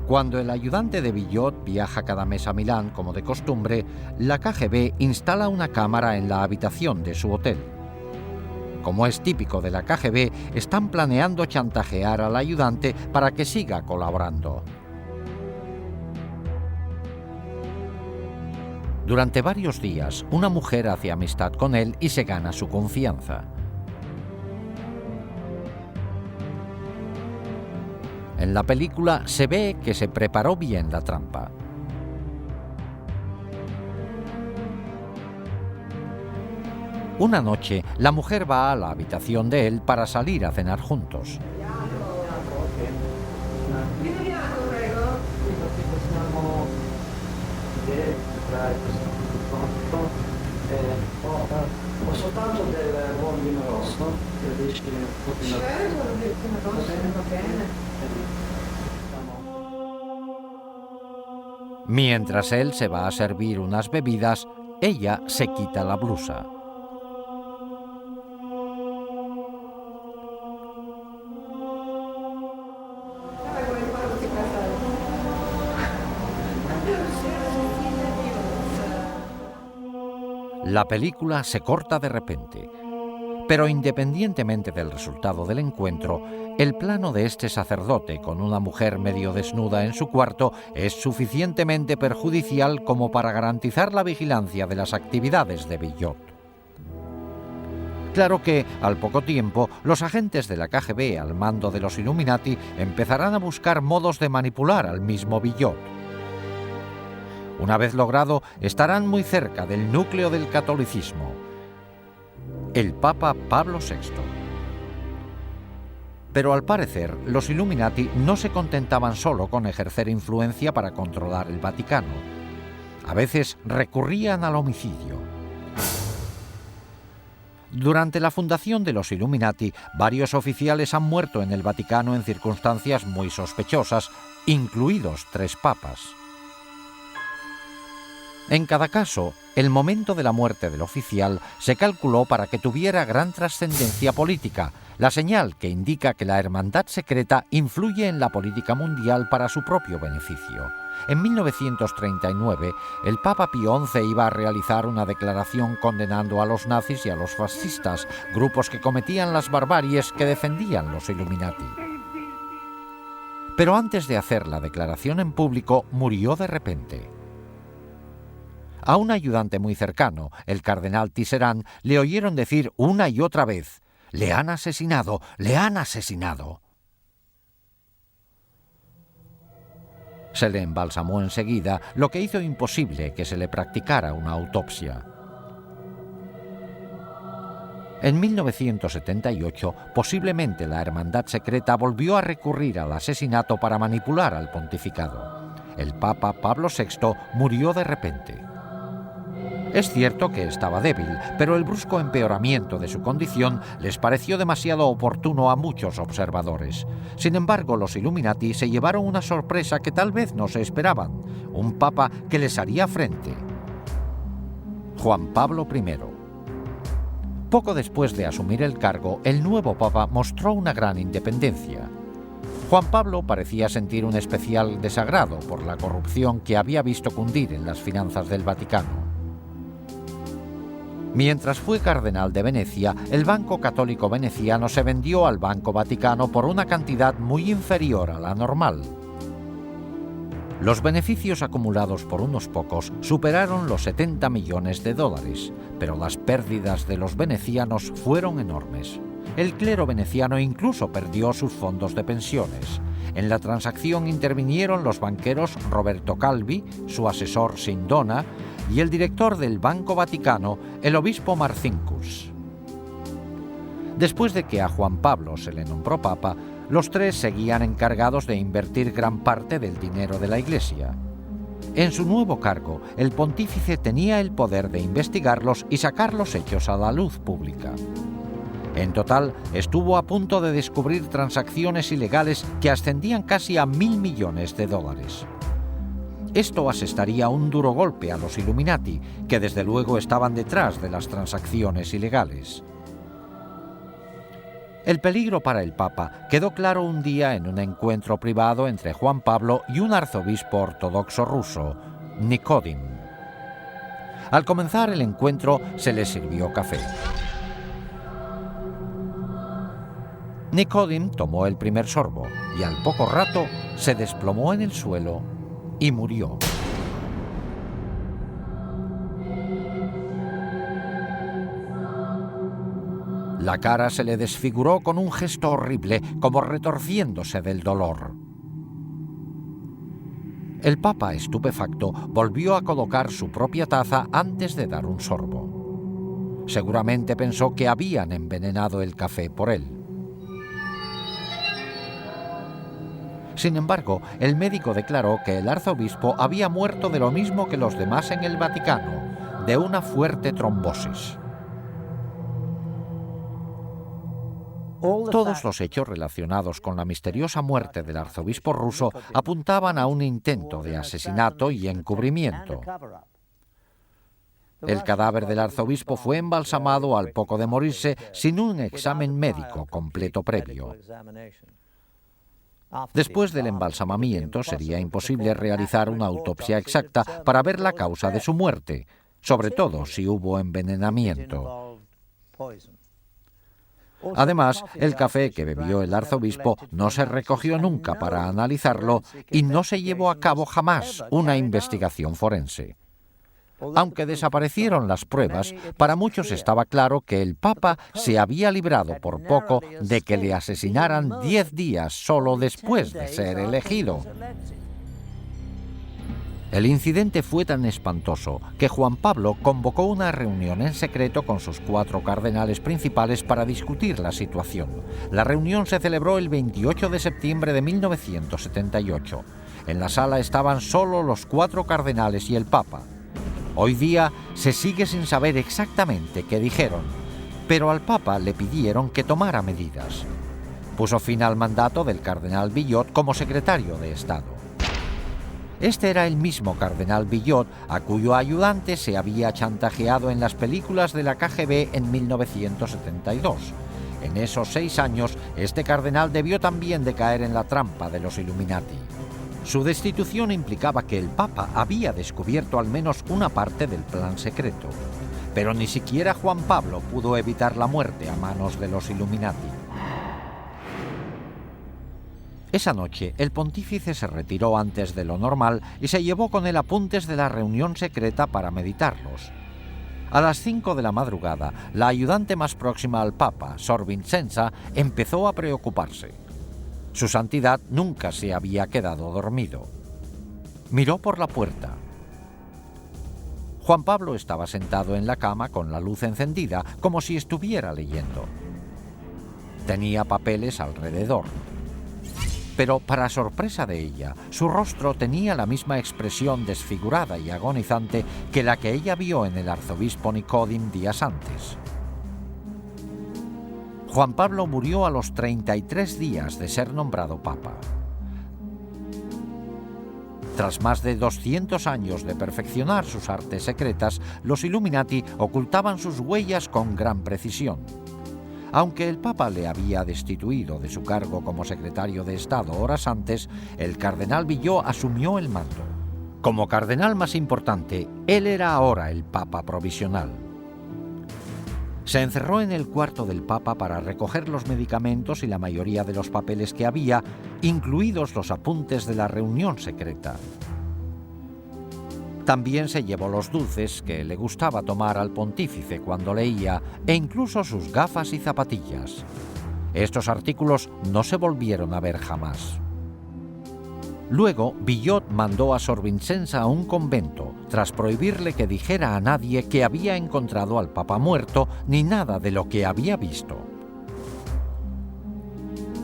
Cuando el ayudante de Villot viaja cada mes a Milán, como de costumbre, la KGB instala una cámara en la habitación de su hotel. Como es típico de la KGB, están planeando chantajear al ayudante para que siga colaborando. Durante varios días, una mujer hace amistad con él y se gana su confianza. En la película se ve que se preparó bien la trampa. Una noche, la mujer va a la habitación de él para salir a cenar juntos. Ho soltanto del buon vino rosso, che dici che va bene. Mientras él se va a servir unas bebidas, ella se quita la blusa. La película se corta de repente, pero independientemente del resultado del encuentro, el plano de este sacerdote con una mujer medio desnuda en su cuarto es suficientemente perjudicial como para garantizar la vigilancia de las actividades de Villot. Claro que, al poco tiempo, los agentes de la KGB al mando de los Illuminati empezarán a buscar modos de manipular al mismo Villot. Una vez logrado, estarán muy cerca del núcleo del catolicismo, el Papa Pablo VI. Pero al parecer, los Illuminati no se contentaban solo con ejercer influencia para controlar el Vaticano. A veces recurrían al homicidio. Durante la fundación de los Illuminati, varios oficiales han muerto en el Vaticano en circunstancias muy sospechosas, incluidos 3 papas. En cada caso, el momento de la muerte del oficial se calculó para que tuviera gran trascendencia política, la señal que indica que la hermandad secreta influye en la política mundial para su propio beneficio. En 1939, el Papa Pío XI iba a realizar una declaración condenando a los nazis y a los fascistas, grupos que cometían las barbaries que defendían los Illuminati. Pero antes de hacer la declaración en público, murió de repente. A un ayudante muy cercano, el cardenal Tisserand, le oyeron decir una y otra vez: «Le han asesinado, le han asesinado». Se le embalsamó enseguida, lo que hizo imposible que se le practicara una autopsia. En 1978, posiblemente la hermandad secreta volvió a recurrir al asesinato para manipular al pontificado. El Papa Pablo VI murió de repente. Es cierto que estaba débil, pero el brusco empeoramiento de su condición les pareció demasiado oportuno a muchos observadores. Sin embargo, los Illuminati se llevaron una sorpresa que tal vez no se esperaban: un papa que les haría frente. Juan Pablo I. Poco después de asumir el cargo, el nuevo papa mostró una gran independencia. Juan Pablo parecía sentir un especial desagrado por la corrupción que había visto cundir en las finanzas del Vaticano. Mientras fue cardenal de Venecia, el Banco Católico Veneciano se vendió al Banco Vaticano por una cantidad muy inferior a la normal. Los beneficios acumulados por unos pocos superaron los 70 millones de dólares, pero las pérdidas de los venecianos fueron enormes. El clero veneciano incluso perdió sus fondos de pensiones. En la transacción intervinieron los banqueros Roberto Calvi, su asesor Sindona, y el director del Banco Vaticano, el obispo Marcinkus. Después de que a Juan Pablo se le nombró papa, los 3 seguían encargados de invertir gran parte del dinero de la Iglesia. En su nuevo cargo, el pontífice tenía el poder de investigarlos y sacar los hechos a la luz pública. En total, estuvo a punto de descubrir transacciones ilegales que ascendían casi a 1.000 millones de dólares. Esto asestaría un duro golpe a los Illuminati, que desde luego estaban detrás de las transacciones ilegales. El peligro para el Papa quedó claro un día en un encuentro privado entre Juan Pablo y un arzobispo ortodoxo ruso, Nikodim. Al comenzar el encuentro se le sirvió café. Nikodim tomó el primer sorbo y al poco rato se desplomó en el suelo y murió. La cara se le desfiguró con un gesto horrible, como retorciéndose del dolor. El Papa, estupefacto, volvió a colocar su propia taza antes de dar un sorbo. Seguramente pensó que habían envenenado el café por él. Sin embargo, el médico declaró que el arzobispo había muerto de lo mismo que los demás en el Vaticano, de una fuerte trombosis. Todos los hechos relacionados con la misteriosa muerte del arzobispo ruso apuntaban a un intento de asesinato y encubrimiento. El cadáver del arzobispo fue embalsamado al poco de morirse sin un examen médico completo previo. Después del embalsamamiento sería imposible realizar una autopsia exacta para ver la causa de su muerte, sobre todo si hubo envenenamiento. Además, el café que bebió el arzobispo no se recogió nunca para analizarlo y no se llevó a cabo jamás una investigación forense. Aunque desaparecieron las pruebas, para muchos estaba claro que el Papa se había librado por poco de que le asesinaran 10 días solo después de ser elegido. El incidente fue tan espantoso que Juan Pablo convocó una reunión en secreto con sus 4 cardenales principales para discutir la situación. La reunión se celebró el 28 de septiembre de 1978. En la sala estaban solo los 4 cardenales y el Papa. Hoy día se sigue sin saber exactamente qué dijeron, pero al Papa le pidieron que tomara medidas. Puso fin al mandato del cardenal Billot como secretario de Estado. Este era el mismo cardenal Billot a cuyo ayudante se había chantajeado en las películas de la KGB en 1972. En esos 6 años, este cardenal debió también de caer en la trampa de los Illuminati. Su destitución implicaba que el Papa había descubierto al menos una parte del plan secreto. Pero ni siquiera Juan Pablo pudo evitar la muerte a manos de los Illuminati. Esa noche, el pontífice se retiró antes de lo normal y se llevó con él apuntes de la reunión secreta para meditarlos. A las 5 de la madrugada, la ayudante más próxima al Papa, Sor Vincenza, empezó a preocuparse. Su santidad nunca se había quedado dormido. Miró por la puerta. Juan Pablo estaba sentado en la cama con la luz encendida, como si estuviera leyendo. Tenía papeles alrededor. Pero, para sorpresa de ella, su rostro tenía la misma expresión desfigurada y agonizante que la que ella vio en el arzobispo Nicodim días antes. Juan Pablo murió a los 33 días de ser nombrado Papa. Tras más de 200 años de perfeccionar sus artes secretas, los Illuminati ocultaban sus huellas con gran precisión. Aunque el Papa le había destituido de su cargo como secretario de Estado horas antes, el cardenal Billot asumió el mando. Como cardenal más importante, él era ahora el Papa provisional. Se encerró en el cuarto del Papa para recoger los medicamentos y la mayoría de los papeles que había, incluidos los apuntes de la reunión secreta. También se llevó los dulces que le gustaba tomar al pontífice cuando leía, e incluso sus gafas y zapatillas. Estos artículos no se volvieron a ver jamás. Luego, Billot mandó a Sor Vincenza a un convento, tras prohibirle que dijera a nadie que había encontrado al Papa muerto ni nada de lo que había visto.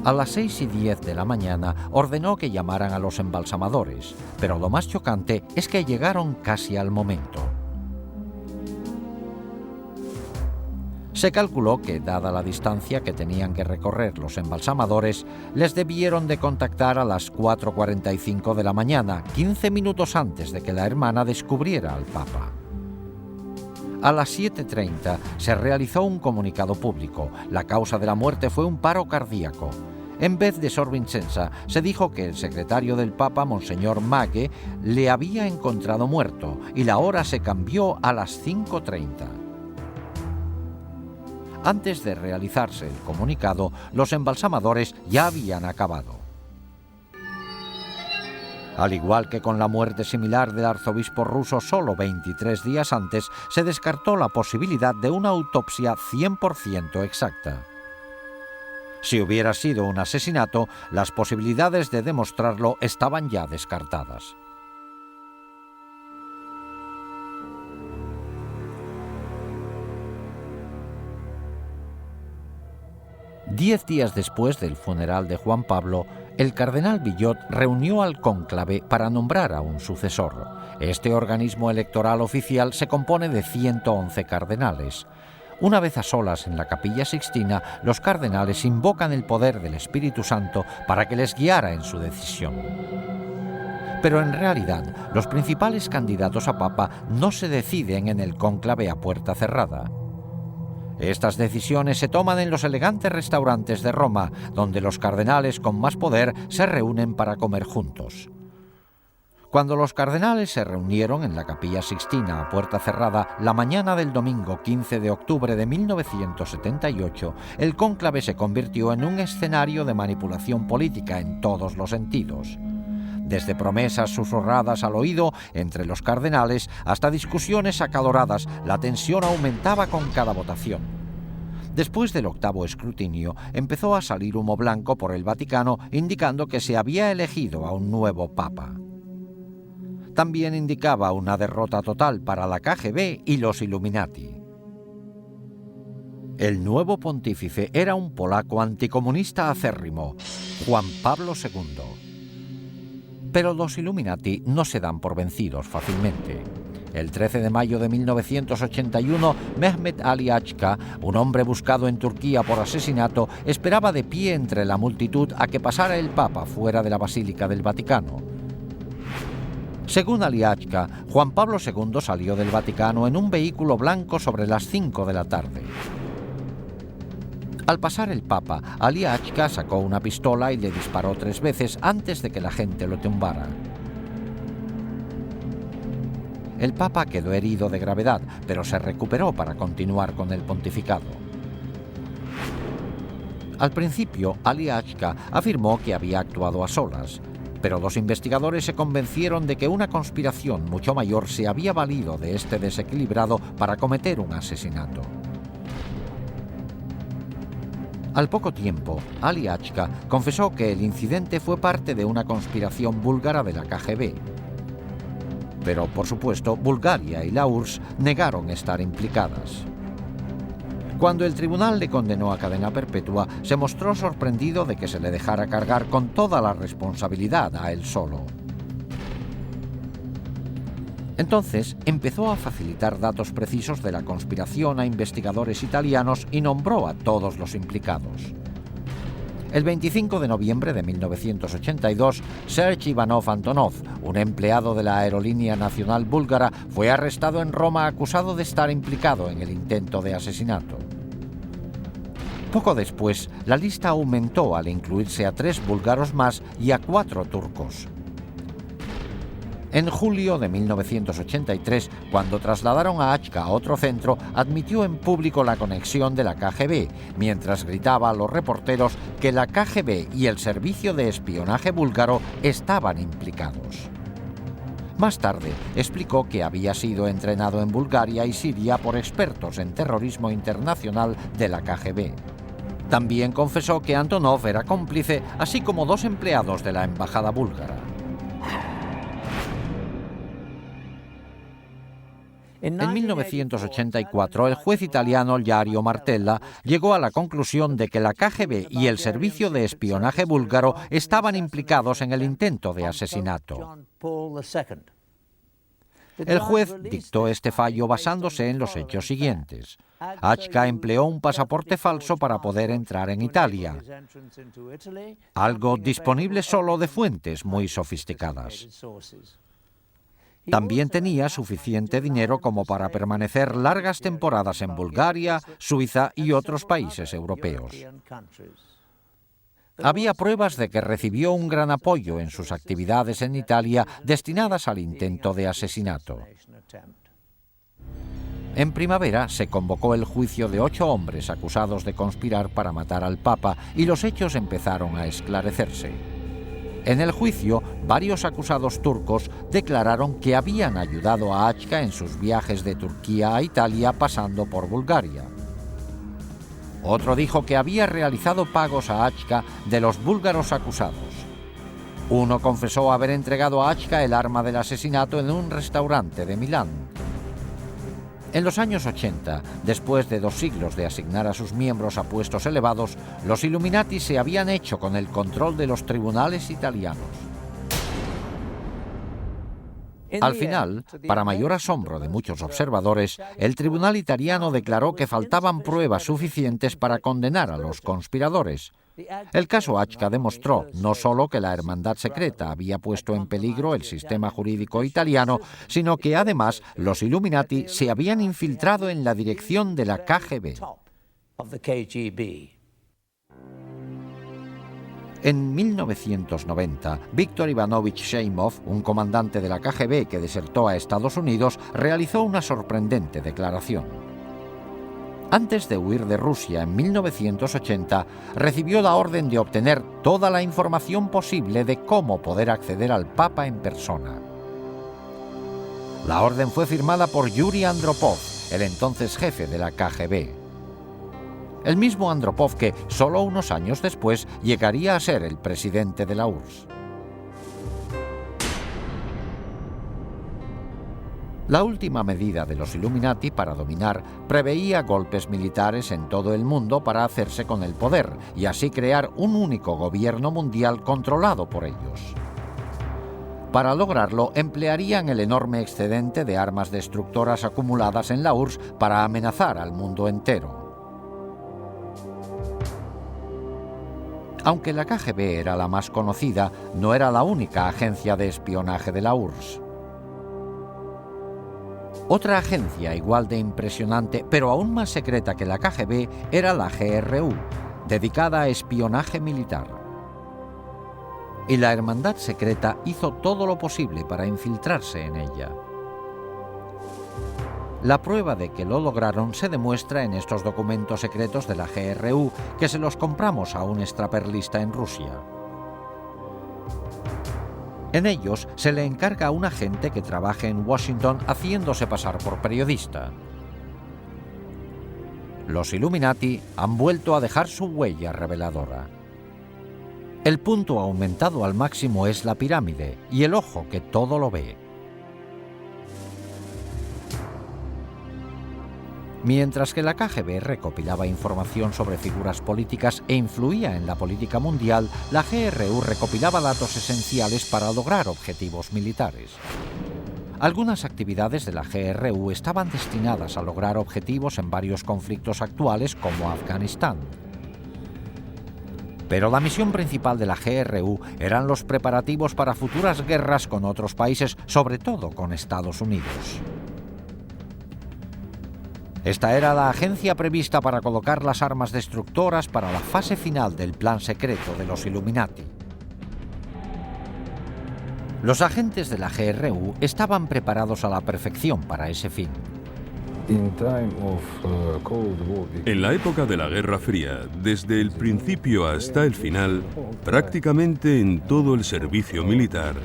A las 6:10 de la mañana ordenó que llamaran a los embalsamadores, pero lo más chocante es que llegaron casi al momento. Se calculó que, dada la distancia que tenían que recorrer los embalsamadores, les debieron de contactar a las 4:45 de la mañana, 15 minutos antes de que la hermana descubriera al Papa. A las 7:30 se realizó un comunicado público. La causa de la muerte fue un paro cardíaco. En vez de Sor Vincenza, se dijo que el secretario del Papa, Monseñor Maghe, le había encontrado muerto y la hora se cambió a las 5:30. Antes de realizarse el comunicado, los embalsamadores ya habían acabado. Al igual que con la muerte similar del arzobispo ruso solo 23 días antes, se descartó la posibilidad de una autopsia 100% exacta. Si hubiera sido un asesinato, las posibilidades de demostrarlo estaban ya descartadas. Diez días después del funeral de Juan Pablo, el cardenal Billot reunió al cónclave para nombrar a un sucesor. Este organismo electoral oficial se compone de 111 cardenales. Una vez a solas en la Capilla Sixtina, los cardenales invocan el poder del Espíritu Santo para que les guiara en su decisión. Pero en realidad, los principales candidatos a papa no se deciden en el cónclave a puerta cerrada. Estas decisiones se toman en los elegantes restaurantes de Roma, donde los cardenales con más poder se reúnen para comer juntos. Cuando los cardenales se reunieron en la Capilla Sixtina a puerta cerrada la mañana del domingo 15 de octubre de 1978, el cónclave se convirtió en un escenario de manipulación política en todos los sentidos. Desde promesas susurradas al oído entre los cardenales hasta discusiones acaloradas, la tensión aumentaba con cada votación. Después del octavo escrutinio, empezó a salir humo blanco por el Vaticano indicando que se había elegido a un nuevo papa. También indicaba una derrota total para la KGB y los Illuminati. El nuevo pontífice era un polaco anticomunista acérrimo, Juan Pablo II. Pero los Illuminati no se dan por vencidos fácilmente. El 13 de mayo de 1981, Mehmet Ali Achka, un hombre buscado en Turquía por asesinato, esperaba de pie entre la multitud a que pasara el Papa fuera de la Basílica del Vaticano. Según Ali Achka, Juan Pablo II salió del Vaticano en un vehículo blanco sobre las 5 de la tarde. Al pasar el Papa, Ali Achka sacó una pistola y le disparó 3 veces antes de que la gente lo tumbara. El Papa quedó herido de gravedad, pero se recuperó para continuar con el pontificado. Al principio, Ali Achka afirmó que había actuado a solas, pero los investigadores se convencieron de que una conspiración mucho mayor se había valido de este desequilibrado para cometer un asesinato. Al poco tiempo, Ali Achka confesó que el incidente fue parte de una conspiración búlgara de la KGB. Pero, por supuesto, Bulgaria y la URSS negaron estar implicadas. Cuando el tribunal le condenó a cadena perpetua, se mostró sorprendido de que se le dejara cargar con toda la responsabilidad a él solo. Entonces empezó a facilitar datos precisos de la conspiración a investigadores italianos y nombró a todos los implicados. El 25 de noviembre de 1982, Serge Ivanov Antonov, un empleado de la Aerolínea Nacional Búlgara, fue arrestado en Roma acusado de estar implicado en el intento de asesinato. Poco después, la lista aumentó al incluirse a 3 búlgaros más y a 4 turcos. En julio de 1983, cuando trasladaron a Achka a otro centro, admitió en público la conexión de la KGB, mientras gritaba a los reporteros que la KGB y el servicio de espionaje búlgaro estaban implicados. Más tarde, explicó que había sido entrenado en Bulgaria y Siria por expertos en terrorismo internacional de la KGB. También confesó que Antonov era cómplice, así como 2 empleados de la embajada búlgara. En 1984, el juez italiano Lario Martella llegó a la conclusión de que la KGB y el servicio de espionaje búlgaro estaban implicados en el intento de asesinato. El juez dictó este fallo basándose en los hechos siguientes. Achka empleó un pasaporte falso para poder entrar en Italia, algo disponible solo de fuentes muy sofisticadas. También tenía suficiente dinero como para permanecer largas temporadas en Bulgaria, Suiza y otros países europeos. Había pruebas de que recibió un gran apoyo en sus actividades en Italia destinadas al intento de asesinato. En primavera se convocó el juicio de 8 hombres acusados de conspirar para matar al Papa y los hechos empezaron a esclarecerse. En el juicio, varios acusados turcos declararon que habían ayudado a Achka en sus viajes de Turquía a Italia pasando por Bulgaria. Otro dijo que había realizado pagos a Achka de los búlgaros acusados. Uno confesó haber entregado a Achka el arma del asesinato en un restaurante de Milán. En los años 80, después de 2 siglos de asignar a sus miembros a puestos elevados, los Illuminati se habían hecho con el control de los tribunales italianos. Al final, para mayor asombro de muchos observadores, el tribunal italiano declaró que faltaban pruebas suficientes para condenar a los conspiradores. El caso Achca demostró no solo que la hermandad secreta había puesto en peligro el sistema jurídico italiano, sino que además los Illuminati se habían infiltrado en la dirección de la KGB. En 1990, Víktor Ivanovich Sheimov, un comandante de la KGB que desertó a Estados Unidos, realizó una sorprendente declaración. Antes de huir de Rusia en 1980, recibió la orden de obtener toda la información posible de cómo poder acceder al Papa en persona. La orden fue firmada por Yuri Andropov, el entonces jefe de la KGB. El mismo Andropov que, solo unos años después, llegaría a ser el presidente de la URSS. La última medida de los Illuminati para dominar preveía golpes militares en todo el mundo para hacerse con el poder y así crear un único gobierno mundial controlado por ellos. Para lograrlo, emplearían el enorme excedente de armas destructoras acumuladas en la URSS para amenazar al mundo entero. Aunque la KGB era la más conocida, no era la única agencia de espionaje de la URSS. Otra agencia igual de impresionante, pero aún más secreta que la KGB, era la GRU, dedicada a espionaje militar. Y la hermandad secreta hizo todo lo posible para infiltrarse en ella. La prueba de que lo lograron se demuestra en estos documentos secretos de la GRU que se los compramos a un extraperlista en Rusia. En ellos se le encarga a un agente que trabaje en Washington haciéndose pasar por periodista. Los Illuminati han vuelto a dejar su huella reveladora. El punto aumentado al máximo es la pirámide y el ojo que todo lo ve. Mientras que la KGB recopilaba información sobre figuras políticas e influía en la política mundial, la GRU recopilaba datos esenciales para lograr objetivos militares. Algunas actividades de la GRU estaban destinadas a lograr objetivos en varios conflictos actuales como Afganistán. Pero la misión principal de la GRU eran los preparativos para futuras guerras con otros países, sobre todo con Estados Unidos. Esta era la agencia prevista para colocar las armas destructoras para la fase final del plan secreto de los Illuminati. Los agentes de la GRU estaban preparados a la perfección para ese fin. En la época de la Guerra Fría, desde el principio hasta el final, prácticamente en todo el servicio militar,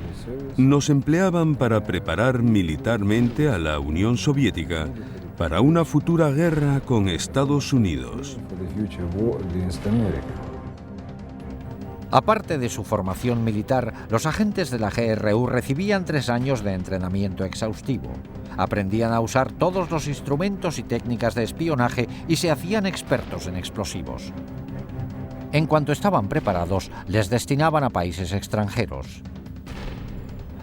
nos empleaban para preparar militarmente a la Unión Soviética para una futura guerra con Estados Unidos. Aparte de su formación militar, los agentes de la GRU recibían 3 años de entrenamiento exhaustivo. Aprendían a usar todos los instrumentos y técnicas de espionaje y se hacían expertos en explosivos. En cuanto estaban preparados, les destinaban a países extranjeros.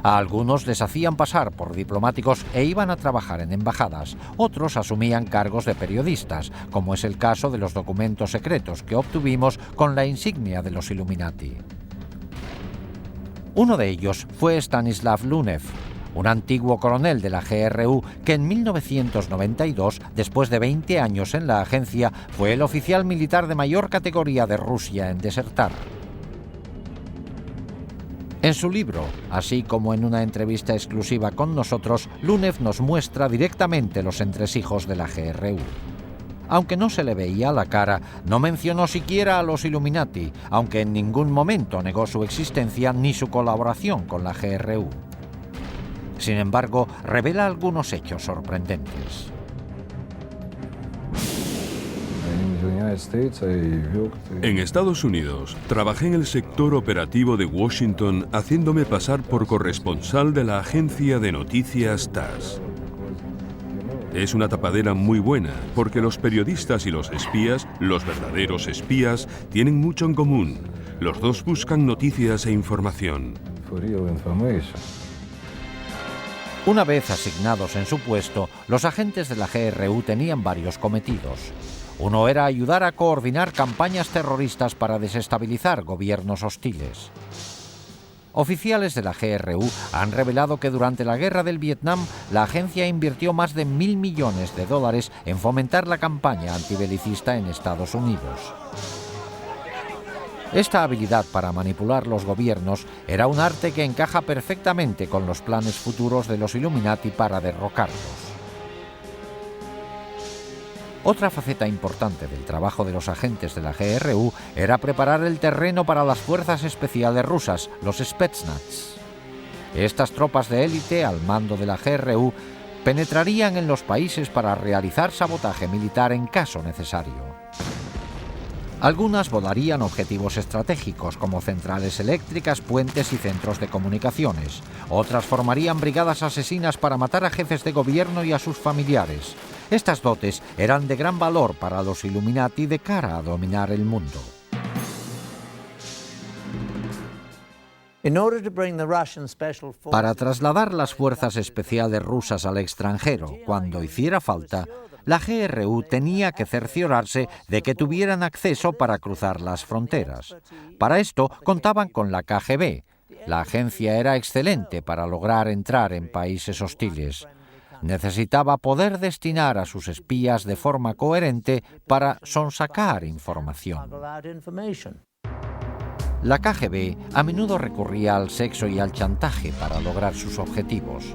A algunos les hacían pasar por diplomáticos e iban a trabajar en embajadas. Otros asumían cargos de periodistas, como es el caso de los documentos secretos que obtuvimos con la insignia de los Illuminati. Uno de ellos fue Stanislav Lunev, un antiguo coronel de la GRU que en 1992, después de 20 años en la agencia, fue el oficial militar de mayor categoría de Rusia en desertar. En su libro, así como en una entrevista exclusiva con nosotros, Lunev nos muestra directamente los entresijos de la GRU. Aunque no se le veía la cara, no mencionó siquiera a los Illuminati, aunque en ningún momento negó su existencia ni su colaboración con la GRU. Sin embargo, revela algunos hechos sorprendentes. En Estados Unidos, trabajé en el sector operativo de Washington haciéndome pasar por corresponsal de la agencia de noticias TASS. Es una tapadera muy buena, porque los periodistas y los espías, los verdaderos espías, tienen mucho en común. Los dos buscan noticias e información. Una vez asignados en su puesto, los agentes de la GRU tenían varios cometidos. Uno era ayudar a coordinar campañas terroristas para desestabilizar gobiernos hostiles. Oficiales de la GRU han revelado que durante la guerra del Vietnam, la agencia invirtió más de $1.000 millones en fomentar la campaña antibelicista en Estados Unidos. Esta habilidad para manipular los gobiernos era un arte que encaja perfectamente con los planes futuros de los Illuminati para derrocarlos. Otra faceta importante del trabajo de los agentes de la GRU era preparar el terreno para las fuerzas especiales rusas, los Spetsnaz. Estas tropas de élite al mando de la GRU penetrarían en los países para realizar sabotaje militar en caso necesario. Algunas volarían objetivos estratégicos como centrales eléctricas, puentes y centros de comunicaciones. Otras formarían brigadas asesinas para matar a jefes de gobierno y a sus familiares. Estas dotes eran de gran valor para los Illuminati de cara a dominar el mundo. Para trasladar las fuerzas especiales rusas al extranjero cuando hiciera falta, la GRU tenía que cerciorarse de que tuvieran acceso para cruzar las fronteras. Para esto contaban con la KGB. La agencia era excelente para lograr entrar en países hostiles. Necesitaba poder destinar a sus espías de forma coherente para sonsacar información. La KGB a menudo recurría al sexo y al chantaje para lograr sus objetivos.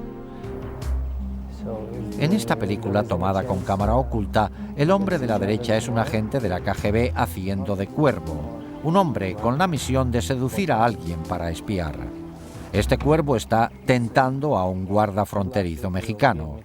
En esta película, tomada con cámara oculta, el hombre de la derecha es un agente de la KGB haciendo de cuervo, un hombre con la misión de seducir a alguien para espiar. Este cuervo está tentando a un guarda fronterizo mexicano.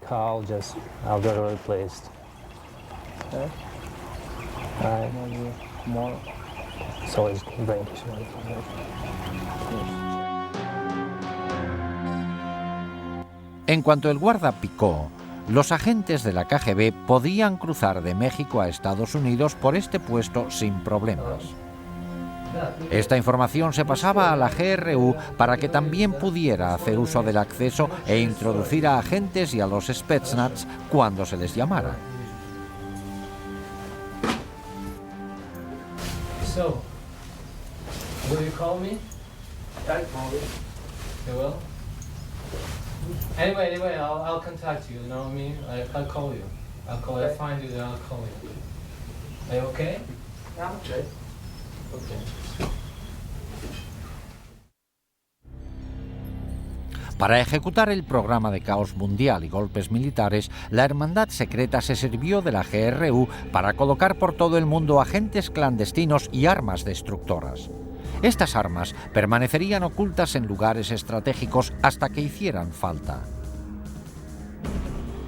En cuanto el guarda picó, los agentes de la KGB podían cruzar de México a Estados Unidos por este puesto sin problemas. Esta información se pasaba a la GRU para que también pudiera hacer uso del acceso e introducir a agentes y a los Spetsnaz cuando se les llamara. So, will you call me? I'll call you. You will? Anyway, I'll contact you, you know what I mean? I'll call you. I'll find you, then I'll call you. Are you okay? Yeah, okay. Okay. Para ejecutar el programa de caos mundial y golpes militares, la Hermandad Secreta se sirvió de la GRU para colocar por todo el mundo agentes clandestinos y armas destructoras. Estas armas permanecerían ocultas en lugares estratégicos hasta que hicieran falta.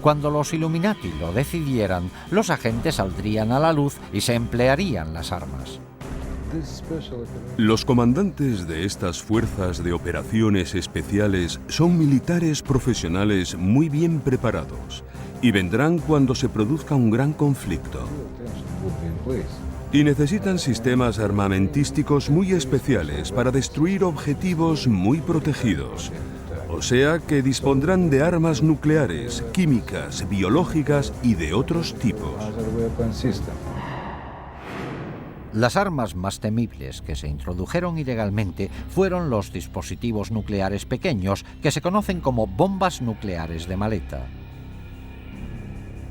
Cuando los Illuminati lo decidieran, los agentes saldrían a la luz y se emplearían las armas. Los comandantes de estas fuerzas de operaciones especiales son militares profesionales muy bien preparados y vendrán cuando se produzca un gran conflicto. Y necesitan sistemas armamentísticos muy especiales para destruir objetivos muy protegidos. O sea que dispondrán de armas nucleares, químicas, biológicas y de otros tipos. Las armas más temibles que se introdujeron ilegalmente fueron los dispositivos nucleares pequeños, que se conocen como bombas nucleares de maleta.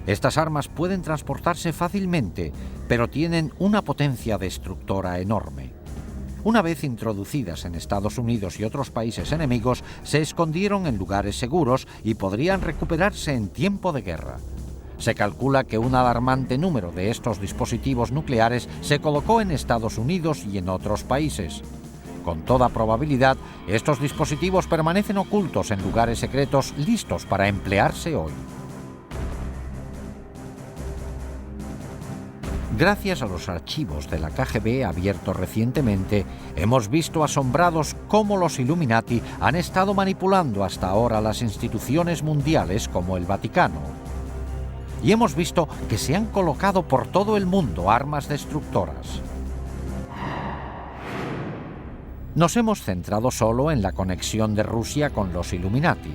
Estas armas pueden transportarse fácilmente, pero tienen una potencia destructora enorme. Una vez introducidas en Estados Unidos y otros países enemigos, se escondieron en lugares seguros y podrían recuperarse en tiempo de guerra. Se calcula que un alarmante número de estos dispositivos nucleares se colocó en Estados Unidos y en otros países. Con toda probabilidad, estos dispositivos permanecen ocultos en lugares secretos listos para emplearse hoy. Gracias a los archivos de la KGB abiertos recientemente, hemos visto asombrados cómo los Illuminati han estado manipulando hasta ahora las instituciones mundiales como el Vaticano. Y hemos visto que se han colocado por todo el mundo armas destructoras. Nos hemos centrado solo en la conexión de Rusia con los Illuminati.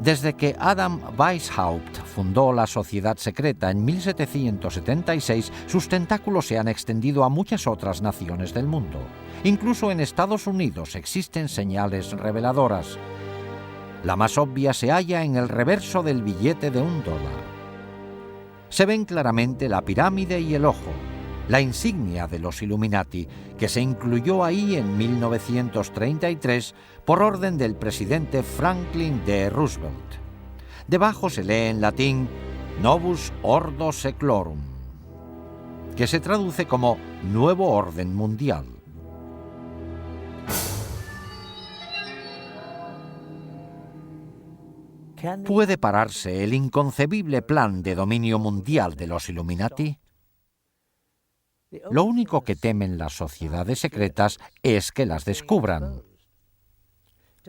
Desde que Adam Weishaupt fundó la Sociedad Secreta en 1776, sus tentáculos se han extendido a muchas otras naciones del mundo. Incluso en Estados Unidos existen señales reveladoras. La más obvia se halla en el reverso del billete de $1. Se ven claramente la pirámide y el ojo, la insignia de los Illuminati, que se incluyó ahí en 1933 por orden del presidente Franklin D. Roosevelt. Debajo se lee en latín Novus Ordo Seclorum, que se traduce como Nuevo Orden Mundial. ¿Puede pararse el inconcebible plan de dominio mundial de los Illuminati? Lo único que temen las sociedades secretas es que las descubran.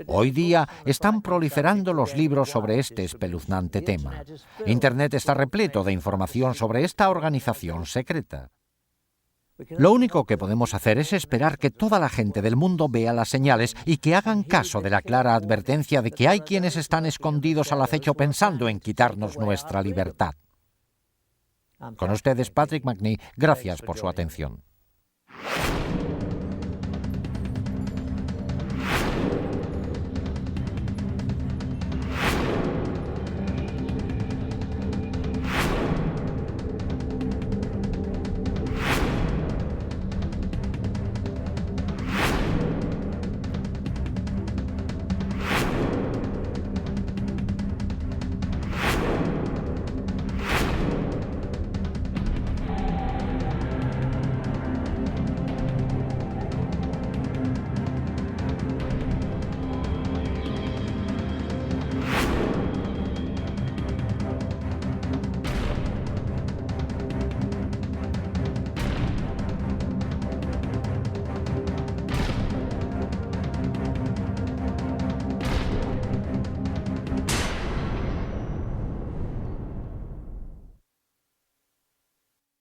Hoy día están proliferando los libros sobre este espeluznante tema. Internet está repleto de información sobre esta organización secreta. Lo único que podemos hacer es esperar que toda la gente del mundo vea las señales y que hagan caso de la clara advertencia de que hay quienes están escondidos al acecho pensando en quitarnos nuestra libertad. Con ustedes, Patrick Macnee, gracias por su atención.